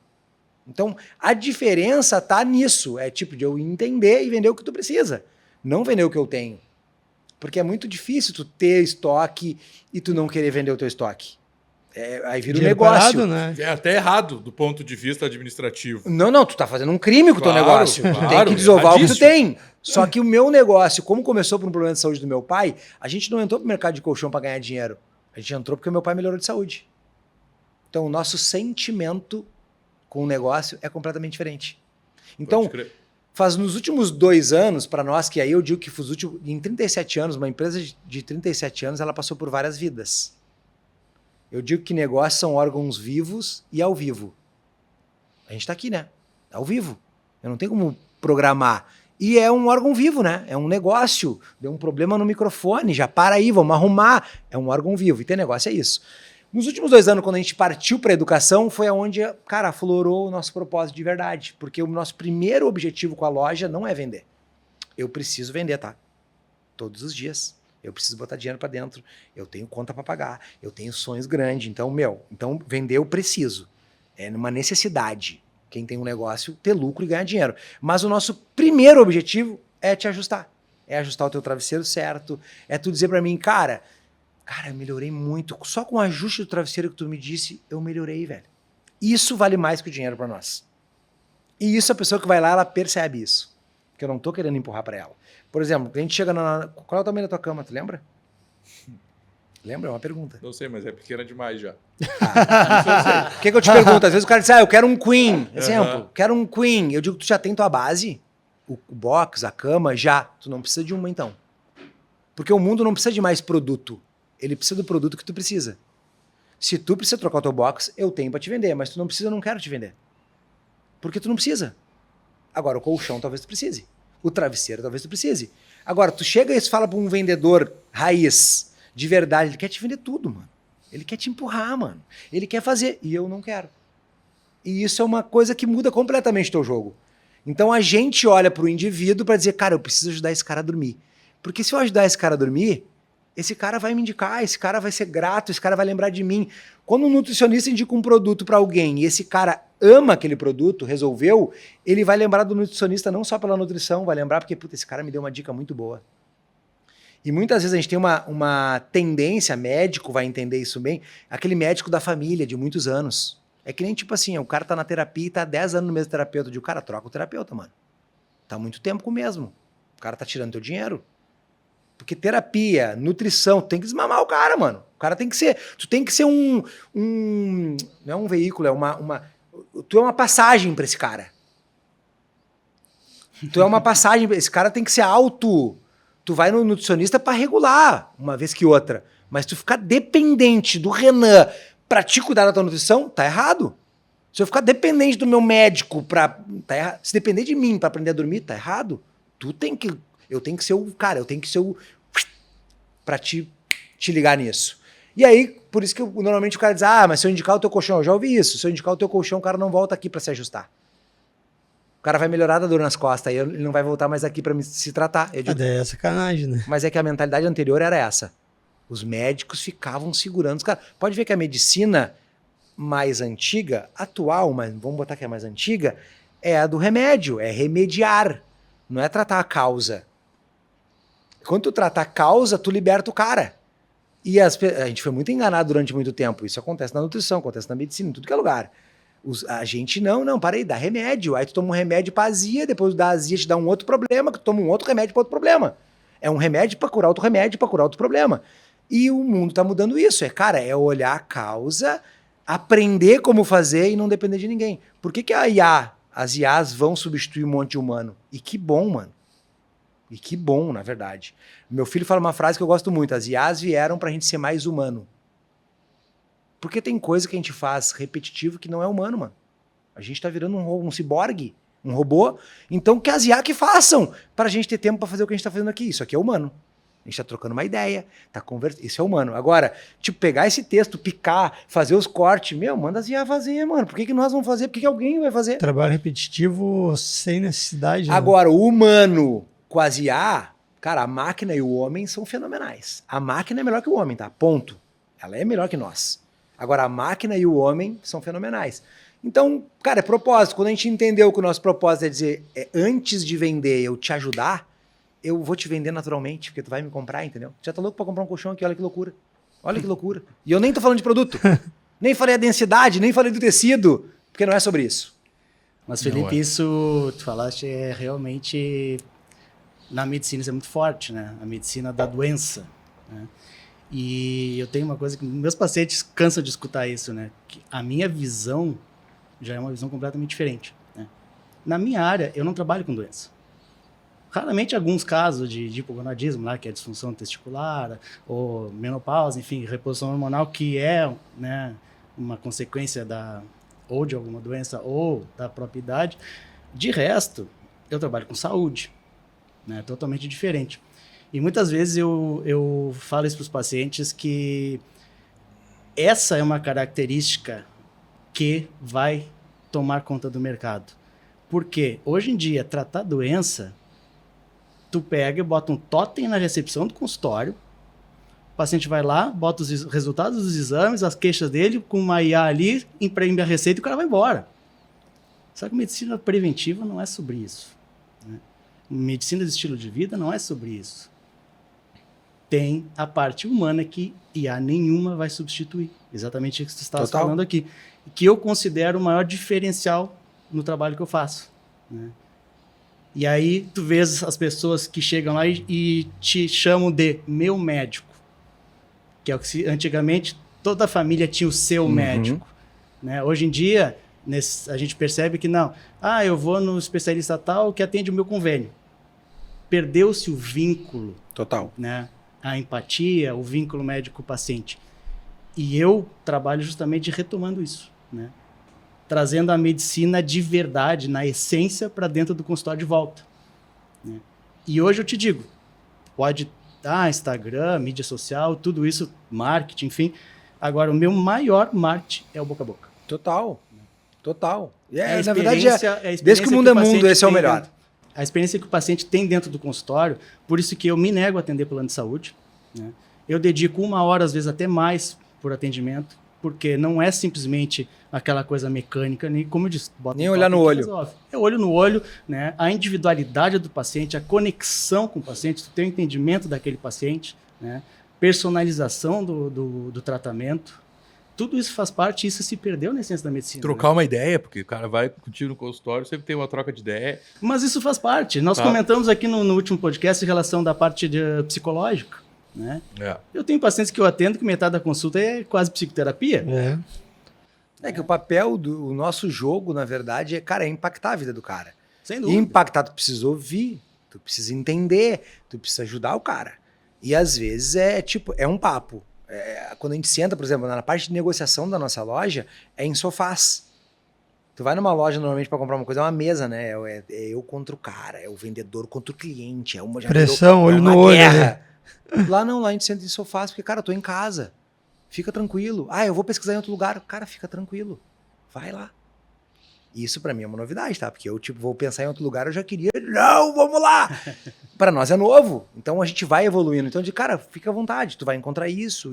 Então, a diferença tá nisso. É tipo de eu entender e vender o que tu precisa. Não vender o que eu tenho. Porque é muito difícil tu ter estoque e tu não querer vender o teu estoque. Aí vira um Dinheiro negócio. parado, né? É até errado do ponto de vista administrativo. Não, tu tá fazendo um crime com o teu Claro, negócio. Tu tem claro, que desovar o que tu erradíssimo. tem. Só que o meu negócio, como começou por um problema de saúde do meu pai, a gente não entrou pro mercado de colchão para ganhar dinheiro. A gente entrou porque o meu pai melhorou de saúde. Então, o nosso sentimento com o negócio é completamente diferente. Então, Pode crer. faz nos últimos 2 anos, para nós, que aí eu digo que em 37 anos, uma empresa de 37 anos, ela passou por várias vidas. Eu digo que negócios são órgãos vivos e ao vivo. A gente está aqui, né? Ao vivo. Eu não tenho como programar. E é um órgão vivo, né? É um negócio. Deu um problema no microfone, já para aí, vamos arrumar. É um órgão vivo. E ter negócio é isso. Nos últimos 2 anos, quando a gente partiu para a educação, foi onde, cara, aflorou o nosso propósito de verdade. Porque o nosso primeiro objetivo com a loja não é vender. Eu preciso vender, tá? Todos os dias. Eu preciso botar dinheiro para dentro. Eu tenho conta para pagar. Eu tenho sonhos grandes. Então, vender eu preciso. É uma necessidade. Quem tem um negócio, ter lucro e ganhar dinheiro. Mas o nosso primeiro objetivo é te ajustar. É ajustar o teu travesseiro certo. É tu dizer para mim, cara, eu melhorei muito. Só com o ajuste do travesseiro que tu me disse, eu melhorei, velho. Isso vale mais que o dinheiro para nós. E isso, a pessoa que vai lá, ela percebe isso. Que eu não tô querendo empurrar para ela. Por exemplo, a gente chega Qual é o tamanho da tua cama, tu lembra? Lembra? É uma pergunta. Não sei, mas é pequena demais já. O que eu te pergunto? Às vezes o cara diz, eu quero um queen. Exemplo, quero um queen. Eu digo, tu já tem tua base? O box, a cama, já. Tu não precisa de uma, então. Porque o mundo não precisa de mais produto. Ele precisa do produto que tu precisa. Se tu precisa trocar o teu box, eu tenho pra te vender. Mas tu não precisa, eu não quero te vender. Porque tu não precisa. Agora, o colchão talvez tu precise. O travesseiro talvez tu precise. Agora, tu chega e fala pra um vendedor raiz, de verdade, ele quer te vender tudo, mano. Ele quer te empurrar, mano. Ele quer fazer, e eu não quero. E isso é uma coisa que muda completamente o teu jogo. Então a gente olha pro indivíduo pra dizer, cara, eu preciso ajudar esse cara a dormir. Porque se eu ajudar esse cara a dormir, esse cara vai me indicar, esse cara vai ser grato, esse cara vai lembrar de mim. Quando um nutricionista indica um produto pra alguém e esse cara ama aquele produto, resolveu, ele vai lembrar do nutricionista não só pela nutrição, vai lembrar porque, puta, esse cara me deu uma dica muito boa. E muitas vezes a gente tem uma tendência, médico vai entender isso bem, aquele médico da família de muitos anos. É que nem tipo assim, o cara tá na terapia e tá 10 anos no mesmo terapeuta. Eu digo, cara, troca o terapeuta, mano. Tá muito tempo com o mesmo. O cara tá tirando teu dinheiro. Porque terapia, nutrição, tu tem que desmamar o cara, mano. O cara tem que ser... Tu tem que ser não é um veículo, tu é uma passagem pra esse cara. Tu é uma passagem, esse cara tem que ser alto. Tu vai no nutricionista pra regular, uma vez que outra. Mas tu ficar dependente do Renan pra te cuidar da tua nutrição, tá errado. Se eu ficar dependente do meu médico tá errado. Se depender de mim pra aprender a dormir, tá errado. Eu tenho que ser o cara, eu tenho que ser o... pra te ligar nisso. E aí, por isso que normalmente o cara diz, mas se eu indicar o teu colchão, eu já ouvi isso, se eu indicar o teu colchão, o cara não volta aqui pra se ajustar. O cara vai melhorar da dor nas costas, aí ele não vai voltar mais aqui pra se tratar. Eu digo, É sacanagem, né? mas é que a mentalidade anterior era essa. Os médicos ficavam segurando os caras. Pode ver que a medicina mais antiga, atual, mas vamos botar que é mais antiga, é a do remédio, é remediar, não é tratar a causa. Quando tu trata a causa, tu liberta o cara. E a gente foi muito enganado durante muito tempo. Isso acontece na nutrição, acontece na medicina, em tudo que é lugar. A gente não, para aí, dá remédio. Aí tu toma um remédio pra azia, depois da azia te dá um outro problema, que tu toma um outro remédio pra outro problema. É um remédio pra curar outro remédio, pra curar outro problema. E o mundo tá mudando isso. É olhar a causa, aprender como fazer e não depender de ninguém. Por que as IAs vão substituir um monte de humano? E que bom, mano. E que bom, na verdade. Meu filho fala uma frase que eu gosto muito. As IAs vieram pra gente ser mais humano. Porque tem coisa que a gente faz repetitivo que não é humano, mano. A gente tá virando um ciborgue, um robô. Então que as IA que façam pra gente ter tempo pra fazer o que a gente tá fazendo aqui. Isso aqui é humano. A gente tá trocando uma ideia, tá conversando. Isso é humano. Agora, tipo, pegar esse texto, picar, fazer os cortes, manda as IA fazer, mano. Por que nós vamos fazer? Por que alguém vai fazer? Trabalho repetitivo sem necessidade. Agora, o humano com as IA, cara, a máquina e o homem são fenomenais. A máquina é melhor que o homem, tá? Ponto. Ela é melhor que nós. Agora, a máquina e o homem são fenomenais. Então, cara, é propósito. Quando a gente entendeu que o nosso propósito é dizer, antes de vender, eu te ajudar, eu vou te vender naturalmente, porque tu vai me comprar, entendeu? Já tá louco pra comprar um colchão aqui, olha que loucura. Olha que loucura. E eu nem tô falando de produto. Nem falei a densidade, nem falei do tecido, porque não é sobre isso. Mas, Felipe, isso tu falaste é realmente... Na medicina isso é muito forte, né? A medicina da doença, né? E eu tenho uma coisa que meus pacientes cansam de escutar isso, né? Que a minha visão já é uma visão completamente diferente, né? Na minha área, eu não trabalho com doença. Raramente alguns casos de hipogonadismo, lá, que é disfunção testicular, ou menopausa, enfim, reposição hormonal, que é, né, uma consequência ou de alguma doença ou da própria idade. De resto, eu trabalho com saúde, né, totalmente diferente. E muitas vezes eu falo isso para os pacientes que essa é uma característica que vai tomar conta do mercado. Porque hoje em dia, tratar doença, tu pega e bota um totem na recepção do consultório, o paciente vai lá, bota os resultados dos exames, as queixas dele, com uma IA ali, imprime a receita e o cara vai embora. Só que medicina preventiva não é sobre isso, né? Medicina de estilo de vida não é sobre isso. Tem a parte humana que IA nenhuma vai substituir. Exatamente o que você estava falando aqui. Que eu considero o maior diferencial no trabalho que eu faço, né? E aí tu vês as pessoas que chegam lá e te chamam de meu médico, que é o que antigamente toda a família tinha o seu médico, né? Hoje em dia a gente percebe que não, eu vou no especialista tal que atende o meu convênio. Perdeu-se o vínculo, né? A empatia, o vínculo médico-paciente. E eu trabalho justamente retomando isso, né? Trazendo a medicina de verdade, na essência, para dentro do consultório de volta, né? E hoje eu te digo, pode Instagram, mídia social, tudo isso, marketing, enfim. Agora, o meu maior marketing é o boca a boca. Total. Na verdade, desde que o mundo é mundo, esse é o melhor. A experiência que o paciente tem dentro do consultório, por isso que eu me nego a atender plano de saúde, né? Eu dedico 1 hora, às vezes até mais, por atendimento, porque não é simplesmente aquela coisa mecânica, nem como eu disse, nem olhar no olho. É olho no olho, né? A individualidade do paciente, a conexão com o paciente, o entendimento daquele paciente, né? Personalização do tratamento. Tudo isso faz parte, isso se perdeu na essência da medicina. Trocar uma ideia, porque o cara vai contigo no consultório, sempre tem uma troca de ideia. Mas isso faz parte. Nós comentamos aqui no último podcast em relação da parte psicológica, né? Eu tenho pacientes que eu atendo que metade da consulta é quase psicoterapia. É que o papel do nosso jogo, na verdade, é impactar a vida do cara. Sem dúvida. E impactar, tu precisa ouvir, tu precisa entender, tu precisa ajudar o cara. E às vezes é um papo. Quando a gente senta, por exemplo, na parte de negociação da nossa loja, é em sofás. Tu vai numa loja normalmente para comprar uma coisa, é uma mesa, né? É eu contra o cara, é o vendedor contra o cliente, é uma pressão, olho no olho. Né? Lá não, lá a gente senta em sofás, porque, cara, eu tô em casa. Fica tranquilo. Eu vou pesquisar em outro lugar. Cara, fica tranquilo. Vai lá. Isso pra mim é uma novidade, tá? Porque eu, vou pensar em outro lugar, eu já queria... Não, vamos lá! Pra nós é novo. Então a gente vai evoluindo. Então, cara, fica à vontade. Tu vai encontrar isso.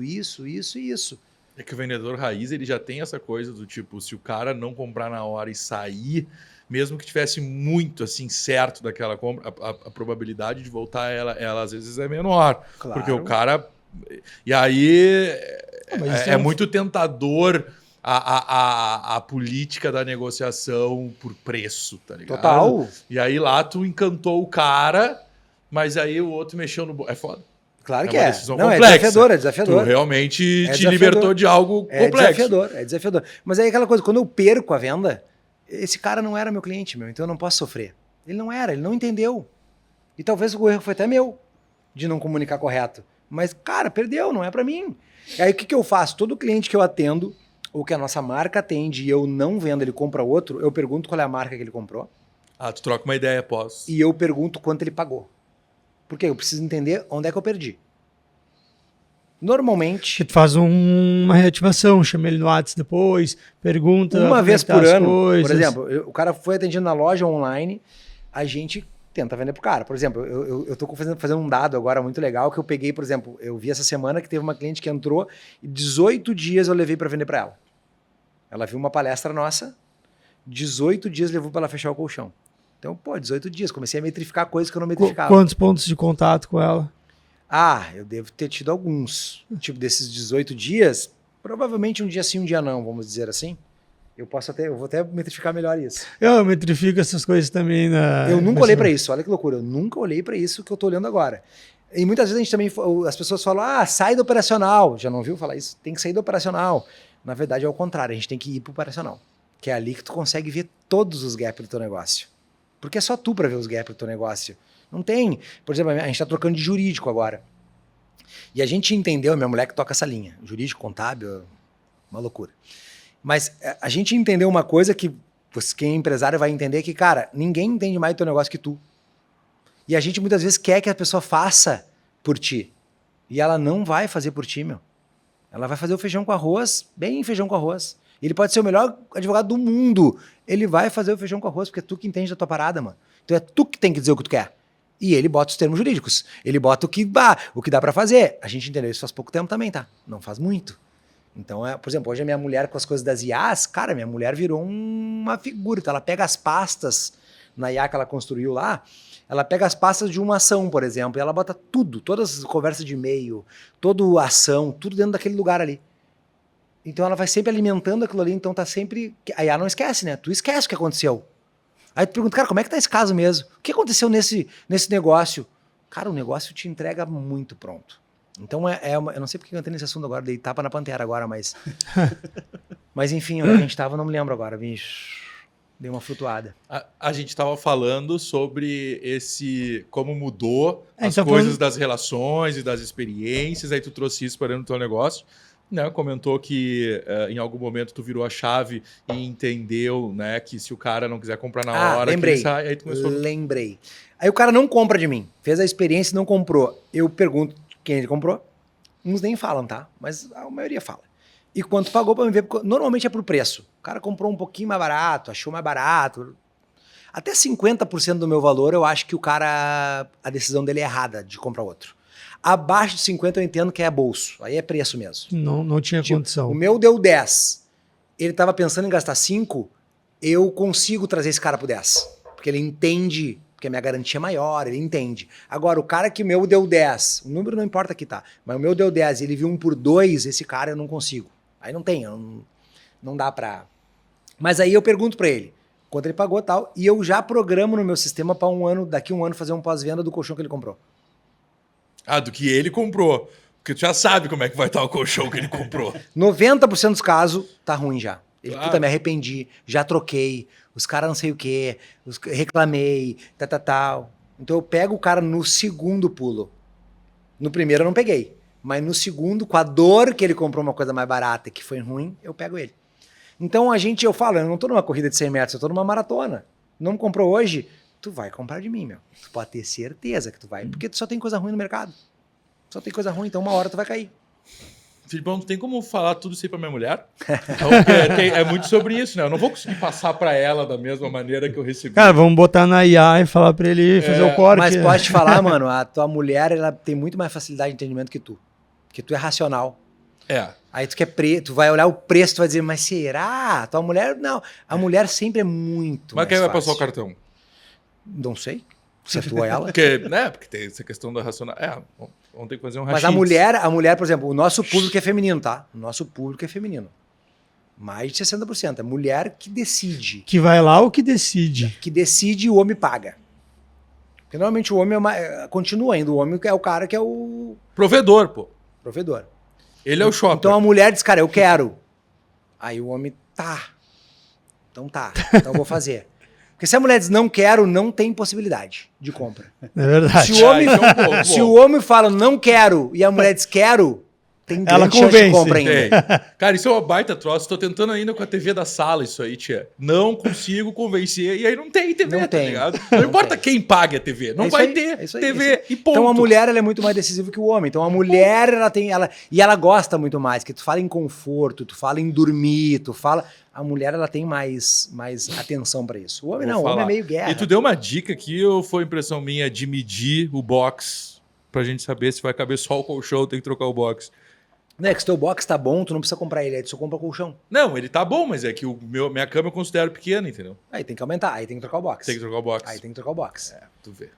É que o vendedor raiz, ele já tem essa coisa do tipo, se o cara não comprar na hora e sair, mesmo que tivesse muito, assim, certo daquela compra, a probabilidade de voltar ela às vezes é menor. Claro. Porque o cara... E aí é muito tentador a política da negociação por preço, tá ligado? Total. E aí lá tu encantou o cara, mas aí o outro mexeu no... É foda. Claro que uma é. decisão Não, complexa. é desafiador. Tu realmente te libertou de algo complexo. É desafiador. Mas aí aquela coisa, quando eu perco a venda, esse cara não era meu cliente, então eu não posso sofrer. Ele não entendeu. E talvez o erro foi até meu, de não comunicar correto. Mas, cara, perdeu, não é pra mim. E aí o que eu faço? Todo cliente que eu atendo, ou que a nossa marca atende e eu não vendo, ele compra outro, eu pergunto qual é a marca que ele comprou. Tu troca uma ideia após. E eu pergunto quanto ele pagou. Porque eu preciso entender onde é que eu perdi. Normalmente... Tu faz uma reativação, chama ele no WhatsApp depois, pergunta... Uma vez por ano, coisas. por exemplo, o cara foi atendido na loja online, a gente tenta vender pro cara. Por exemplo, eu tô fazendo um dado agora muito legal que eu peguei, por exemplo, eu vi essa semana que teve uma cliente que entrou e 18 dias eu levei para vender para ela. Ela viu uma palestra nossa, 18 dias levou para ela fechar o colchão. Então, 18 dias. Comecei a metrificar coisas que eu não metrificava. Quantos pontos de contato com ela? Eu devo ter tido alguns. Tipo, desses 18 dias, provavelmente um dia sim, um dia não, vamos dizer assim. Eu vou até metrificar melhor isso. Eu metrifico essas coisas também Eu nunca olhei para isso, olha que loucura. Eu nunca olhei para isso que eu tô olhando agora. E muitas vezes a gente também, as pessoas falam, sai do operacional. Já não ouviu falar isso? Tem que sair do operacional. Na verdade é o contrário, a gente tem que ir pro operacional. Que é ali que tu consegue ver todos os gaps do teu negócio. Porque é só tu para ver os gaps do teu negócio. Não tem. Por exemplo, a gente está trocando de jurídico agora. E a gente entendeu, minha mulher que toca essa linha, jurídico, contábil, uma loucura. Mas a gente entendeu uma coisa que quem é empresário vai entender que, cara, ninguém entende mais do teu negócio que tu. E a gente muitas vezes quer que a pessoa faça por ti. E ela não vai fazer por ti, meu. Ela vai fazer o feijão com arroz, bem feijão com arroz. Ele pode ser o melhor advogado do mundo. Ele vai fazer o feijão com arroz, porque é tu que entende da tua parada, mano. Então é tu que tem que dizer o que tu quer. E ele bota os termos jurídicos. Ele bota o que dá pra fazer. A gente entendeu isso faz pouco tempo também, tá? Não faz muito. Então, por exemplo, hoje a minha mulher com as coisas das IAs, cara, minha mulher virou uma figura. Então ela pega as pastas na IA que ela construiu lá, ela pega as pastas de uma ação, por exemplo, e ela bota tudo, todas as conversas de e-mail, toda a ação, tudo dentro daquele lugar ali. Então ela vai sempre alimentando aquilo ali, então tá sempre... A IA não esquece, né? Tu esquece o que aconteceu. Aí tu pergunta, cara, como é que tá esse caso mesmo? O que aconteceu nesse negócio? Cara, o negócio te entrega muito pronto. Então eu não sei porque eu entrei nesse assunto agora, dei tapa na pantera agora, mas... mas enfim, onde a gente tava, não me lembro agora, bicho. Dei uma flutuada. A gente estava falando sobre como mudou as então coisas das relações e das experiências, aí tu trouxe isso para dentro do teu negócio. Né, comentou que em algum momento tu virou a chave e entendeu, né, que se o cara não quiser comprar na hora... Lembrei. Aí tu começou... Lembrei. Aí o cara não compra de mim. Fez a experiência e não comprou. Eu pergunto quem ele comprou. Uns nem falam, tá? Mas a maioria fala. E quanto pagou pra me ver? Normalmente é por preço. O cara comprou um pouquinho mais barato, achou mais barato. Até 50% do meu valor eu acho que a decisão dele é errada de comprar outro. Abaixo de 50 eu entendo que é bolso. Aí é preço mesmo. Não tinha condição. O meu deu 10. Ele estava pensando em gastar 5. Eu consigo trazer esse cara pro 10. Porque ele entende, porque a minha garantia é maior, ele entende. Agora, o cara que o meu deu 10, o número não importa aqui, tá? Mas o meu deu 10 e ele viu 1 por 2, esse cara eu não consigo. Aí não tem, não dá pra... Mas aí eu pergunto pra ele quanto ele pagou e tal, e eu já programo no meu sistema pra daqui um ano fazer um pós-venda do colchão que ele comprou. do que ele comprou. Porque tu já sabe como é que vai estar o colchão que ele comprou. 90% dos casos tá ruim já. Puta, me arrependi, já troquei, os caras não sei o quê, reclamei, tal. Então eu pego o cara no segundo pulo. No primeiro eu não peguei. Mas no segundo, com a dor que ele comprou uma coisa mais barata e que foi ruim, eu pego ele. Então eu falo, eu não tô numa corrida de 100 metros, eu tô numa maratona. Não me comprou hoje, tu vai comprar de mim, meu. Tu pode ter certeza que tu vai, porque tu só tem coisa ruim no mercado. Só tem coisa ruim, então uma hora tu vai cair. Filipão, tu tem como falar tudo isso aí pra minha mulher? Então, é muito sobre isso, né? Eu não vou conseguir passar pra ela da mesma maneira que eu recebi. Cara, vamos botar na IA e falar pra ele fazer o corte. Mas pode te falar, mano, a tua mulher, ela tem muito mais facilidade de entendimento que tu. Porque tu é racional. Aí tu tu vai olhar o preço, tu vai dizer, mas será? Tua mulher, não. A mulher sempre é muito Mas mais quem vai fácil. passar o cartão? Não sei. Se é tu ou ela. Porque tem essa questão da racional. Vamos ter que fazer um Mas rachis. a mulher, por exemplo, o nosso público é feminino, tá? O nosso público é feminino. Mais de 60%. É mulher que decide. Que vai lá ou que decide? Que decide e o homem paga. Porque normalmente o homem continua ainda. O homem é o cara que é o Provedor, pô. provedor. Ele é o shopper. Então a mulher diz, cara, eu quero. Aí o homem, tá. Então eu vou fazer. Porque se a mulher diz não quero, não tem possibilidade de compra. É verdade. Se o homem fala não quero e a mulher diz quero, tem Ela grande chance de convence. compra ainda. Tem. Cara, isso é uma baita troço. Tô tentando ainda com a TV da sala isso aí, tia. Não consigo convencer. E aí não tem TV, Não tá tem. ligado? Não importa quem pague a TV. Não É isso vai aí, ter é isso aí, TV é isso e ponto. Então a mulher ela é muito mais decisiva que o homem. Então a mulher ela gosta muito mais. Que tu fala em conforto, tu fala em dormir, tu fala. A mulher ela tem mais atenção pra isso. O homem Vou não, o homem falar. é meio guerra. E tu deu uma dica aqui ou foi impressão minha de medir o box pra gente saber se vai caber só o colchão ou tem que trocar o box? Não é que se teu box tá bom, tu não precisa comprar ele, aí tu só compra colchão. Não, ele tá bom, mas é que minha cama eu considero pequena, entendeu? Aí tem que aumentar, aí tem que trocar o box. Tem que trocar o box. Aí tem que trocar o box. Tu vê.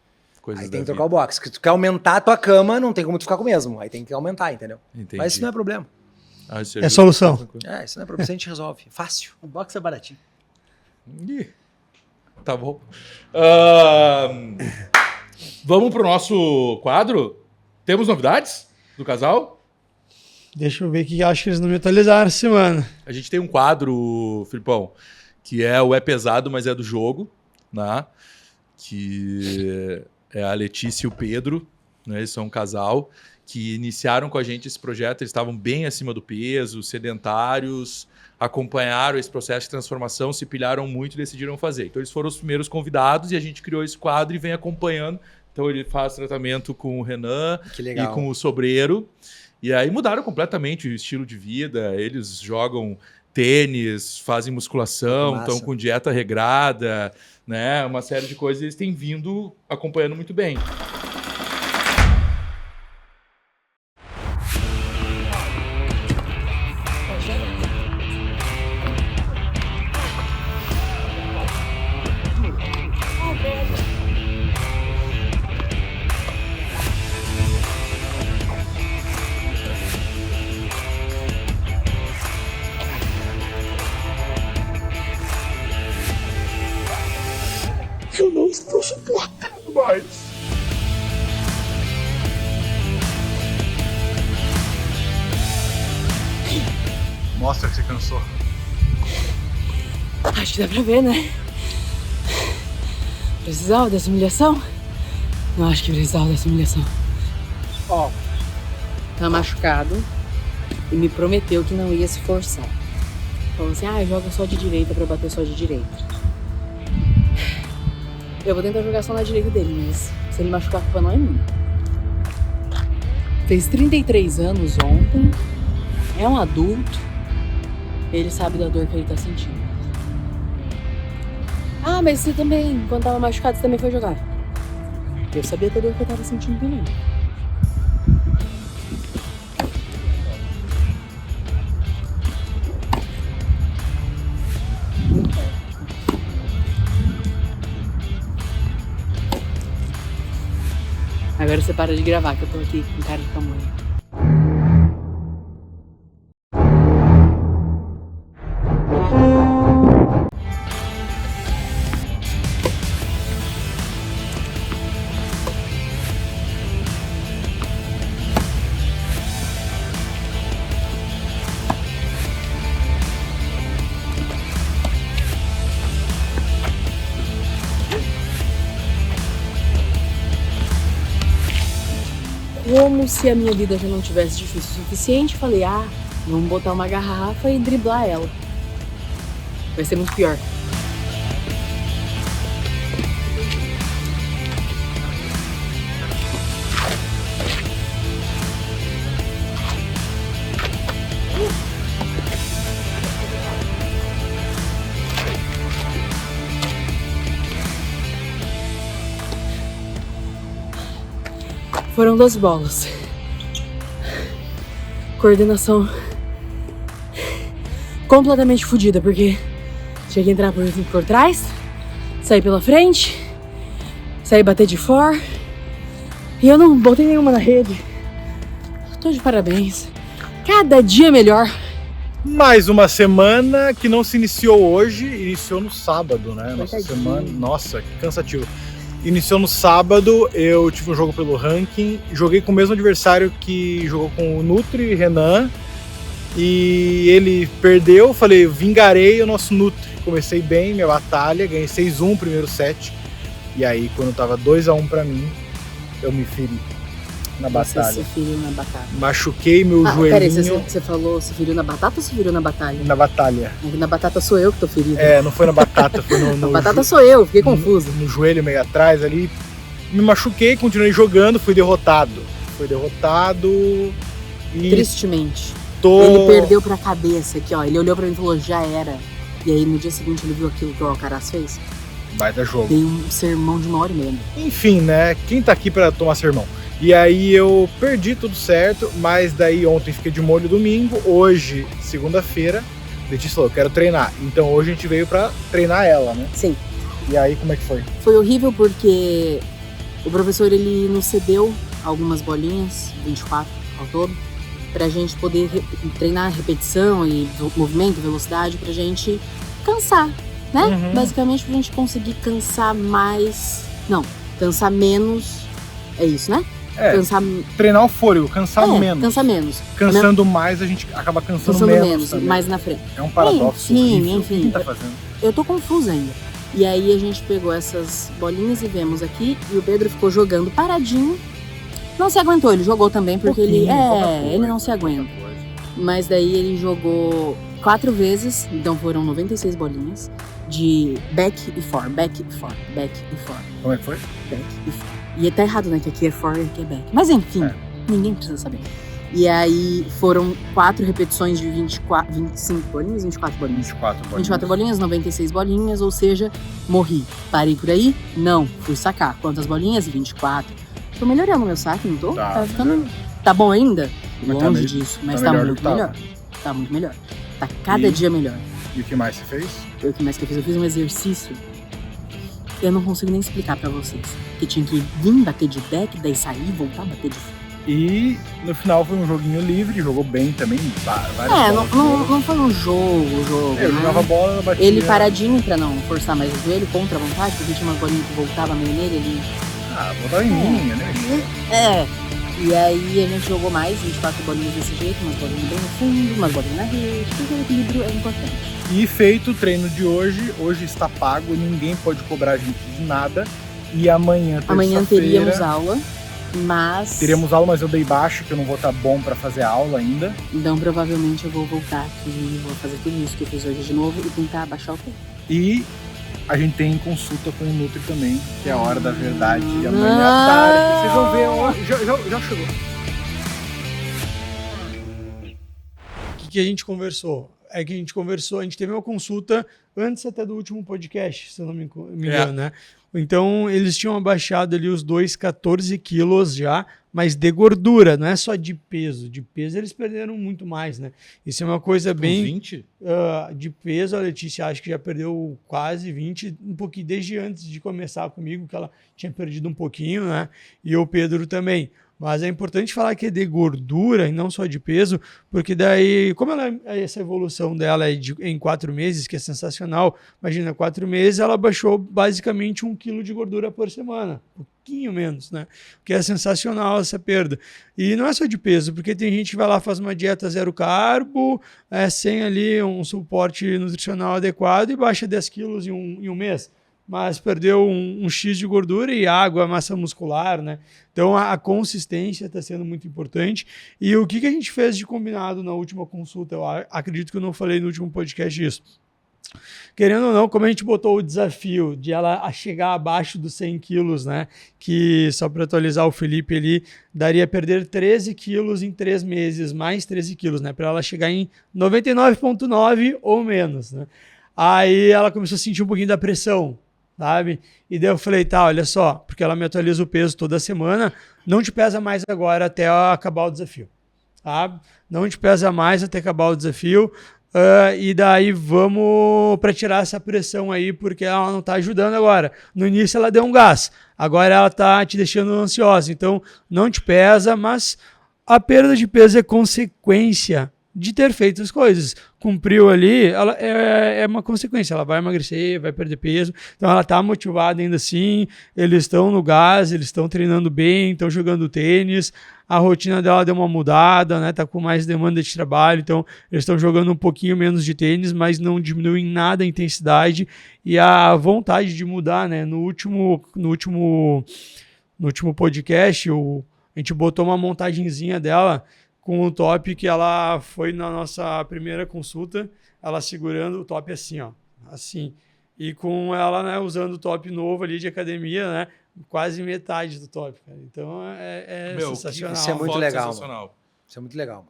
Coisas Aí da tem que vida. trocar o box. Se tu quer aumentar a tua cama, não tem como tu ficar com o mesmo. Aí tem que aumentar, entendeu? Entendi. Mas isso não é problema. Ah, isso É ajuda. solução. Isso não é problema, isso a gente resolve. Fácil. O box é baratinho. Ih, tá bom. Vamos pro nosso quadro? Temos novidades do casal? Deixa eu ver o que eu acho que eles não me atualizaram essa semana. A gente tem um quadro, Filipão, que é o É Pesado, mas é do jogo, né? Que é a Letícia e o Pedro, né? Eles são um casal que iniciaram com a gente esse projeto. Eles estavam bem acima do peso, sedentários, acompanharam esse processo de transformação, se pilharam muito e decidiram fazer. Então eles foram os primeiros convidados e a gente criou esse quadro e vem acompanhando. Então ele faz tratamento com o Renan Que legal. e com o Sobreiro. E aí mudaram completamente o estilo de vida. Eles jogam tênis, fazem musculação, Massa. estão com dieta regrada, né? Uma série de coisas eles têm vindo acompanhando muito bem. Mostra que você cansou. Acho que dá pra ver, né? Precisava dessa humilhação? Não acho que precisava dessa humilhação. Ó, tá machucado e me prometeu que não ia se forçar. Falou assim, joga só de direita pra bater só de direita. Eu vou tentar jogar só na direita dele, mas se ele machucar, a culpa não é minha. Fez 33 anos ontem, é um adulto, ele sabe da dor que ele tá sentindo. Mas você também, quando tava machucado, você também foi jogar. Eu sabia da dor que eu tava sentindo também. Agora você para de gravar, que eu tô aqui com cara de tamanho. Como se a minha vida já não tivesse difícil o suficiente, falei, vamos botar uma garrafa e driblar ela. Vai ser muito pior. Foram 12 bolas. Coordenação completamente fodida, porque tinha que entrar por trás, sair pela frente, sair bater de fora. E eu não botei nenhuma na rede. Tô de parabéns. Cada dia melhor. Mais uma semana que não se iniciou hoje, iniciou no sábado, né? Nossa semana, nossa, que cansativo. Iniciou no sábado, eu tive um jogo pelo ranking, joguei com o mesmo adversário que jogou com o Nutri, Renan, e ele perdeu, falei, vingarei o nosso Nutri. Comecei bem minha batalha, ganhei 6-1 primeiro set, e aí quando tava 2-1 pra mim, eu me feri. na Você batalha. se feriu na batalha. Machuquei meu Peraí, joelhinho você falou se feriu na batata ou se feriu na batalha? na batalha. Na batata sou eu que tô ferido. É, não foi na batata, foi Na batata sou eu, fiquei confuso. no joelho meio atrás ali. Me machuquei, continuei jogando, fui derrotado. E Tristemente. tô... Ele perdeu pra cabeça aqui, ó. Ele olhou pra mim e falou, já era. E aí no dia seguinte ele viu aquilo que o Alcaraz fez. Baita jogo. Dei um sermão de 1h30. Enfim, né? Quem tá aqui pra tomar sermão? E aí eu perdi tudo certo, mas daí ontem fiquei de molho domingo, hoje, segunda-feira, Letícia falou, eu quero treinar. Então hoje a gente veio pra treinar ela, né? Sim. E aí como é que foi? Foi horrível porque o professor ele nos cedeu algumas bolinhas, 24 ao todo, pra gente poder treinar repetição e movimento, velocidade, pra gente cansar, né? Uhum. Basicamente pra gente conseguir cansar mais... Não, cansar menos, é isso, né? É, Cansar... treinar o fôlego, cansar menos. Cansar menos. Cansando mais, a gente acaba cansando Cansando menos menos, também. mais na frente. É um paradoxo. Enfim, horrível. enfim. Quem tá fazendo? Eu tô confusa ainda. E aí a gente pegou essas bolinhas e vemos aqui, e o Pedro ficou jogando paradinho. Não se aguentou, ele jogou também, porque ele não se aguenta. Mas daí ele jogou 4 vezes, então foram 96 bolinhas, de back e for, back e for, back e for, Como é que foi? back e for. E tá errado, né, que aqui é for e aqui é back. Mas enfim, ninguém precisa saber. E aí foram 4 repetições de 25 bolinhas, 24 bolinhas. 24 bolinhas, 96 bolinhas, ou seja, morri. Parei por aí? Não. Fui sacar. Quantas bolinhas? 24. Tô melhorando meu saque, não tô? Tá Ficando... Tá bom ainda? Mas tá Longe meio- disso, mas tá tá melhor do muito que tava. melhor. Tá muito melhor. Tá cada E- dia melhor. E o que mais você fez? O que mais que eu fiz? Eu fiz um exercício. Eu não consigo nem explicar pra vocês. Que tinha que vir bater de back, daí sair, voltar, bater de frente. E no final foi um joguinho livre, jogou bem também. Várias É, bolas não foi um jogo. Eu né? jogava bola, eu batia. Ele paradinho pra não forçar mais o joelho, contra a vontade, porque tinha umas bolinhas que voltava meio nele, ele... Ah, vou dar em mim, né? É. E aí a gente jogou mais, 24 bolinhas desse jeito, umas bolinhas bem no fundo, umas bolinhas na rede, porque o equilíbrio é importante. E feito o treino de hoje, hoje está pago, ninguém pode cobrar a gente de nada. E amanhã, Amanhã terça-feira, teríamos aula, mas... Teríamos aula, mas eu dei baixo, que eu não vou estar bom pra fazer aula ainda. Então provavelmente eu vou voltar aqui, vou fazer tudo isso que eu fiz hoje de novo e tentar abaixar o tempo. E a gente tem consulta com o Nutri também, que é a hora da verdade. E amanhã à tarde, vocês vão ver, ó, já chegou. O que a gente conversou? É que a gente teve uma consulta antes até do último podcast, se eu não me engano, né? Então, eles tinham abaixado ali os 14 quilos já, mas de gordura, não é só de peso. De peso eles perderam muito mais, né? Isso é uma coisa bem... 20? De peso, a Letícia acho que já perdeu quase 20, um pouquinho desde antes de começar comigo, que ela tinha perdido um pouquinho, né? E o Pedro também. Mas é importante falar que é de gordura e não só de peso, porque daí, como essa evolução dela é em 4 meses, que é sensacional, imagina, 4 meses ela baixou basicamente 1 quilo de gordura por semana, um pouquinho menos, né? Que é sensacional essa perda. E não é só de peso, porque tem gente que vai lá, faz uma dieta zero carbo, sem ali um suporte nutricional adequado e baixa 10 quilos em um mês. Mas perdeu um X de gordura e água, massa muscular, né? Então a consistência está sendo muito importante. E o que a gente fez de combinado na última consulta? Eu acredito que eu não falei no último podcast isso. Querendo ou não, como a gente botou o desafio de ela chegar abaixo dos 100 quilos, né? Que, só para atualizar o Felipe ali, daria perder 13 quilos em 3 meses, mais 13 quilos, né? Para ela chegar em 99,9 ou menos, né? Aí ela começou a sentir um pouquinho da pressão, sabe? E daí eu falei, tá, olha só, porque ela me atualiza o peso toda semana, não te pesa mais agora até acabar o desafio, tá? Não te pesa mais até acabar o desafio, e daí vamos para tirar essa pressão aí, porque ela não tá ajudando agora. No início ela deu um gás, agora ela tá te deixando ansiosa, então não te pesa, mas a perda de peso é consequência de ter feito as coisas. Cumpriu ali, ela é uma consequência, ela vai emagrecer, vai perder peso, então ela está motivada ainda assim, eles estão no gás, eles estão treinando bem, estão jogando tênis, a rotina dela deu uma mudada, né? Tá com mais demanda de trabalho, então eles estão jogando um pouquinho menos de tênis, mas não diminui em nada a intensidade e a vontade de mudar, né? No último podcast, a gente botou uma montagenzinha dela com o top que ela foi na nossa primeira consulta, ela segurando o top assim, ó, assim. E com ela, né, usando o top novo ali de academia, né, quase metade do top, cara. Então é sensacional. Isso é muito Foto legal, sensacional. Isso é muito legal.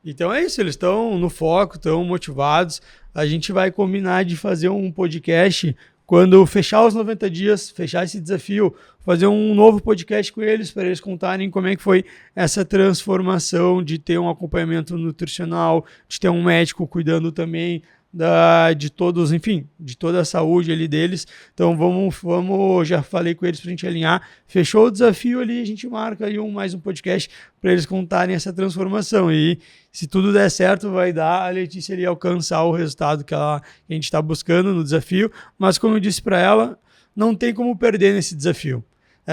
Então é isso, eles estão no foco, estão motivados. A gente vai combinar de fazer um podcast quando fechar os 90 dias, fechar esse desafio, fazer um novo podcast com eles, para eles contarem como é que foi essa transformação de ter um acompanhamento nutricional, de ter um médico cuidando também de todos, enfim, de toda a saúde ali deles. Então vamos, já falei com eles pra gente alinhar, fechou o desafio ali, a gente marca aí mais um podcast para eles contarem essa transformação, e se tudo der certo vai dar a Letícia ali alcançar o resultado que a gente está buscando no desafio, mas como eu disse para ela, não tem como perder nesse desafio.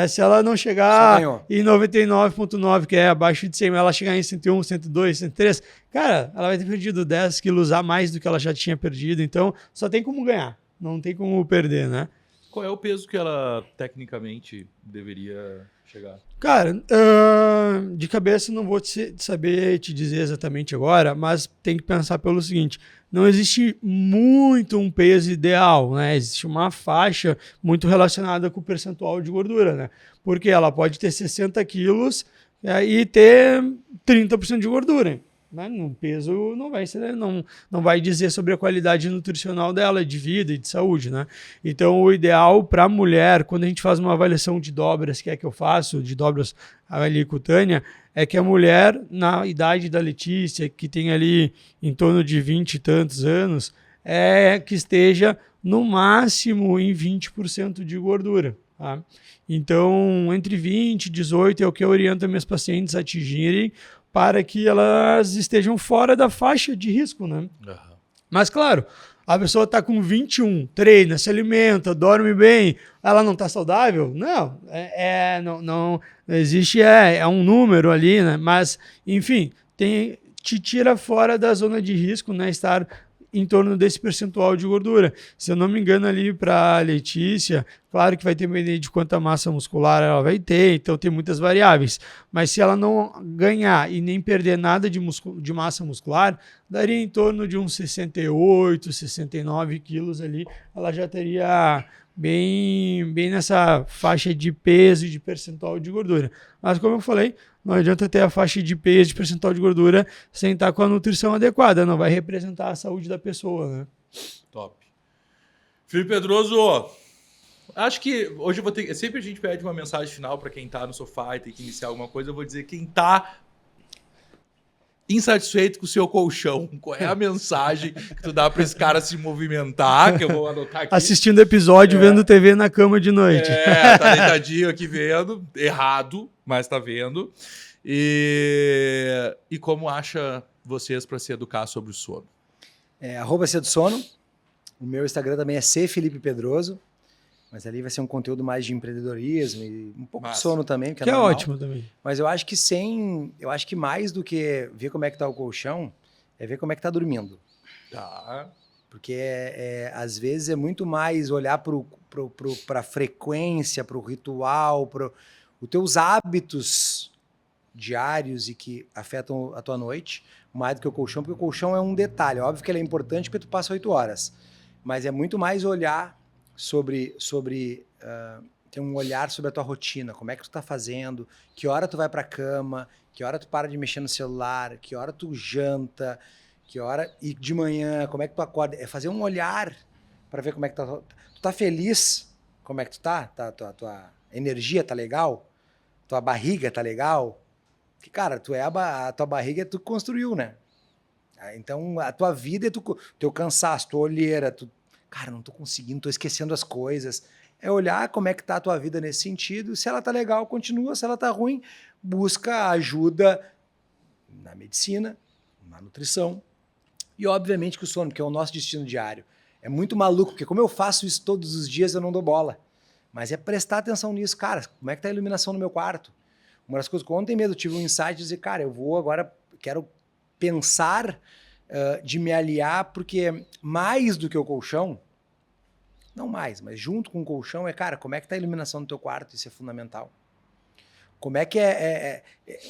Se ela não chegar em 99,9, que é abaixo de 100, ela chegar em 101, 102, 103, cara, ela vai ter perdido 10 quilos a mais do que ela já tinha perdido. Então, só tem como ganhar, não tem como perder, né? Qual é o peso que ela tecnicamente deveria chegar? Cara, de cabeça não vou saber te dizer exatamente agora, mas tem que pensar pelo seguinte, não existe muito um peso ideal, né? Existe uma faixa muito relacionada com o percentual de gordura, né? Porque ela pode ter 60 quilos e ter 30% de gordura. Né? No peso não vai ser, não vai dizer sobre a qualidade nutricional dela, de vida e de saúde, né? Então, o ideal para a mulher, quando a gente faz uma avaliação de dobras, que é que eu faço, de dobras ali cutânea, é que a mulher, na idade da Letícia, que tem ali em torno de 20 e tantos anos, que esteja no máximo em 20% de gordura. Tá? Então, entre 20 e 18 é o que eu oriento meus pacientes a atingirem, para que elas estejam fora da faixa de risco, né? Uhum. Mas, claro, a pessoa está com 21, treina, se alimenta, dorme bem, ela não está saudável? Não, não existe, um número ali, né? Mas, enfim, te tira fora da zona de risco, né? Estar em torno desse percentual de gordura. Se eu não me engano ali para a Letícia, claro que vai ter uma ideia de quanta massa muscular ela vai ter, então tem muitas variáveis, mas se ela não ganhar e nem perder nada de massa muscular, daria em torno de uns 68, 69 quilos ali, ela já teria bem nessa faixa de peso e de percentual de gordura. Mas como eu falei, não adianta ter a faixa de peso, de percentual de gordura, sem estar com a nutrição adequada. Não vai representar a saúde da pessoa, né? Top. Felipe Pedroso, acho que hoje eu vou ter... Sempre a gente pede uma mensagem final para quem tá no sofá e tem que iniciar alguma coisa. Eu vou dizer quem tá insatisfeito com o seu colchão. Qual é a mensagem que tu dá para esse cara se movimentar? Que eu vou anotar aqui. Assistindo episódio, vendo TV na cama de noite. Tá deitadinho aqui vendo. Errado, mas tá vendo. E como acha vocês para se educar sobre o sono? @cedosono. O meu Instagram também é Felipe Pedroso. Mas ali vai ser um conteúdo mais de empreendedorismo e um pouco de sono também, que é normal. Ótimo também. Mas eu acho que mais do que ver como é que tá o colchão, é ver como é que tá dormindo. Tá. Porque às vezes é muito mais olhar para a frequência, para o ritual, para os teus hábitos diários e que afetam a tua noite, mais do que o colchão, porque o colchão é um detalhe. Óbvio que ele é importante porque tu passa 8 horas, mas é muito mais olhar ter um olhar sobre a tua rotina, como é que tu tá fazendo, que hora tu vai pra cama, que hora tu para de mexer no celular, que hora tu janta, que hora... E de manhã, como é que tu acorda? É fazer um olhar para ver como é que tu tá feliz, como é que tu tá? Tua energia tá legal? Tua barriga tá legal? Porque, cara, a tua barriga tu construiu, né? Então, a tua vida é teu cansaço, tua olheira, cara, não tô conseguindo, tô esquecendo as coisas. É olhar como é que tá a tua vida nesse sentido. Se ela tá legal, continua. Se ela tá ruim, busca ajuda na medicina, na nutrição. E, obviamente, que o sono, que é o nosso destino diário. É muito maluco, porque como eu faço isso todos os dias, eu não dou bola. Mas é prestar atenção nisso. Cara, como é que tá a iluminação no meu quarto? Uma das coisas que ontem mesmo eu tive um insight de dizer, cara, eu vou agora, quero pensar de me aliar, porque mais do que o colchão, não mais, mas junto com o colchão cara, como é que tá a iluminação do teu quarto? Isso é fundamental. Como é que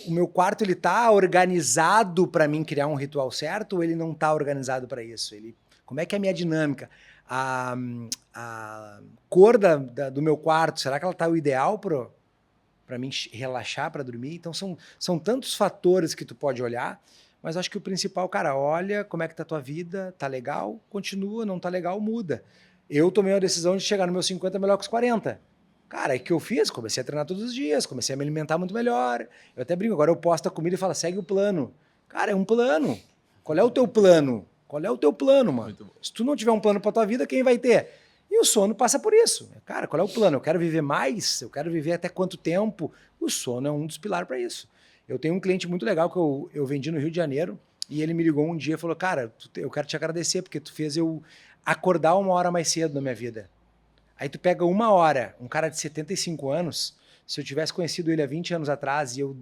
o meu quarto, ele tá organizado para mim criar um ritual certo ou ele não tá organizado para isso? Como é que é a minha dinâmica? A cor do meu quarto, será que ela tá o ideal para mim relaxar, para dormir? Então são tantos fatores que tu pode olhar, mas acho que o principal, cara, olha como é que tá a tua vida, tá legal, continua, não tá legal, muda. Eu tomei a decisão de chegar no meus 50 melhor que os 40. Cara, o que eu fiz? Comecei a treinar todos os dias, comecei a me alimentar muito melhor. Eu até brinco, agora eu posto a comida e falo, segue o plano. Cara, é um plano. Qual é o teu plano? Qual é o teu plano, mano? Se tu não tiver um plano pra tua vida, quem vai ter? E o sono passa por isso. Cara, qual é o plano? Eu quero viver mais? Eu quero viver até quanto tempo? O sono é um dos pilares para isso. Eu tenho um cliente muito legal que eu vendi no Rio de Janeiro e ele me ligou um dia e falou, cara, eu quero te agradecer porque tu fez eu acordar 1 hora mais cedo na minha vida. Aí tu pega 1 hora, um cara de 75 anos, se eu tivesse conhecido ele há 20 anos atrás e eu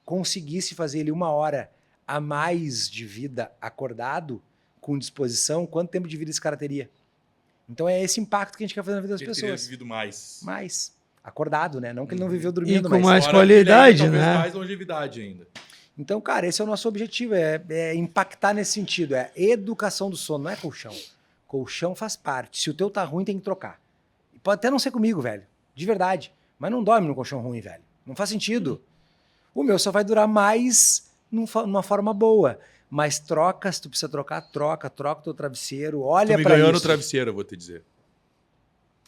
conseguisse fazer ele 1 hora a mais de vida acordado, com disposição, quanto tempo de vida esse cara teria? Então é esse impacto que a gente quer fazer na vida das pessoas. Ele teria vivido mais. Mais. Acordado, né? Não que ele não viveu dormindo, e com mas... mais qualidade, talvez né? mais longevidade ainda. Então, cara, esse é o nosso objetivo, é impactar nesse sentido, é educação do sono, não é colchão. Colchão faz parte. Se o teu tá ruim, tem que trocar. E pode até não ser comigo, velho. De verdade. Mas não dorme no colchão ruim, velho. Não faz sentido. O meu só vai durar mais numa forma boa. Mas troca, se tu precisa trocar, troca o teu travesseiro, olha pra isso. Tu me ganhou no travesseiro, eu vou te dizer.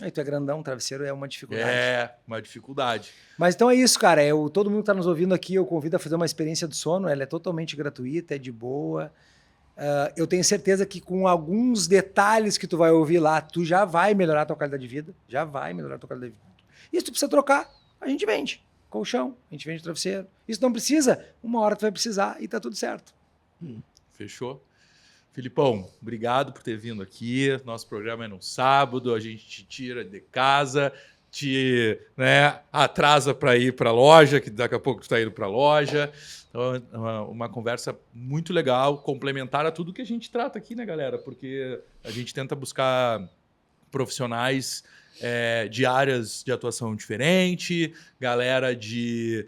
Aí tu é grandão, travesseiro é uma dificuldade. É, uma dificuldade. Mas então é isso, cara. Todo mundo que tá nos ouvindo aqui, eu convido a fazer uma experiência do sono. Ela é totalmente gratuita, é de boa. Eu tenho certeza que com alguns detalhes que tu vai ouvir lá, tu já vai melhorar a tua qualidade de vida. Já vai melhorar a tua qualidade de vida. E se tu precisa trocar, a gente vende. Colchão, a gente vende travesseiro. Isso não precisa, 1 hora tu vai precisar e tá tudo certo. Fechou? Filipão, obrigado por ter vindo aqui. Nosso programa é no sábado, a gente te tira de casa, te atrasa para ir para a loja, que daqui a pouco tu está indo para a loja. Então, uma conversa muito legal, complementar a tudo que a gente trata aqui, né, galera? Porque a gente tenta buscar profissionais de áreas de atuação diferente, galera de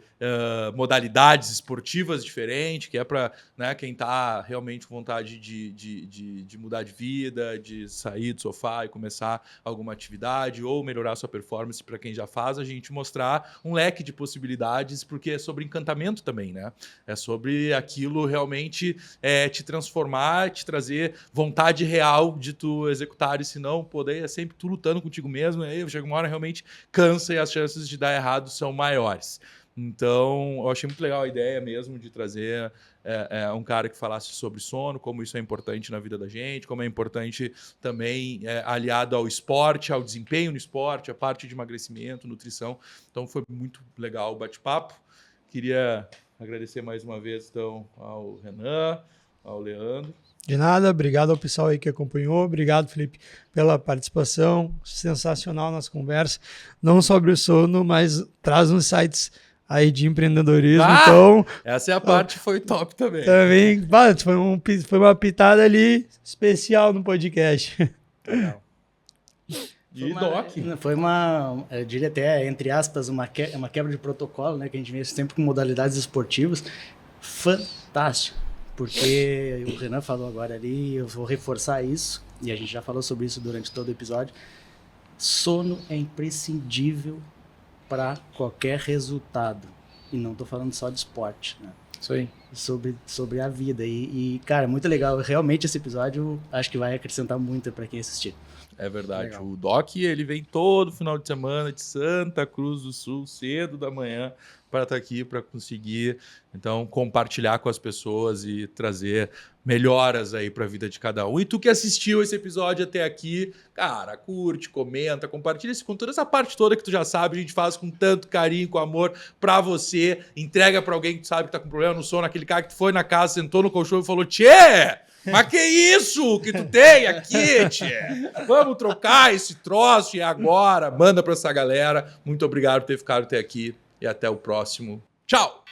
modalidades esportivas diferentes, que é para quem está realmente com vontade de mudar de vida, de sair do sofá e começar alguma atividade ou melhorar sua performance. Para quem já faz, a gente mostrar um leque de possibilidades, porque é sobre encantamento também, né? É sobre aquilo realmente te transformar, te trazer vontade real de tu executar, e se não, daí é sempre tu lutando contigo mesmo, aí chega uma hora realmente cansa e as chances de dar errado são maiores. Então, eu achei muito legal a ideia mesmo de trazer um cara que falasse sobre sono, como isso é importante na vida da gente, como é importante também aliado ao esporte, ao desempenho no esporte, a parte de emagrecimento, nutrição. Então, foi muito legal o bate-papo. Queria agradecer mais uma vez então, ao Renan, ao Leandro. De nada, obrigado ao pessoal aí que acompanhou, obrigado, Felipe, pela participação, sensacional nossa conversa, não sobre o sono, mas traz uns insights aí de empreendedorismo, então... Essa é a parte foi top também. Também, foi uma pitada ali especial no podcast. Legal. E Doc? Foi eu diria até, entre aspas, uma quebra de protocolo, né, que a gente vê sempre com modalidades esportivas, fantástico. Porque o Renan falou agora ali, eu vou reforçar isso, e a gente já falou sobre isso durante todo o episódio. Sono é imprescindível para qualquer resultado. E não estou falando só de esporte, né? Isso aí. Sobre a vida. E, cara, muito legal. Realmente esse episódio acho que vai acrescentar muito para quem assistir. É verdade. Legal. O Doc, ele vem todo final de semana de Santa Cruz do Sul, cedo da manhã, para estar aqui, para conseguir, então, compartilhar com as pessoas e trazer melhoras aí para a vida de cada um. E tu que assistiu esse episódio até aqui, cara, curte, comenta, compartilha com toda essa parte toda que tu já sabe, a gente faz com tanto carinho, com amor para você, entrega para alguém que tu sabe que tá com problema no sono, aquele cara que tu foi na casa, sentou no colchão e falou, tchê! Mas que isso que tu tem aqui, tchê? Vamos trocar esse troço e agora manda para essa galera. Muito obrigado por ter ficado até aqui e até o próximo. Tchau!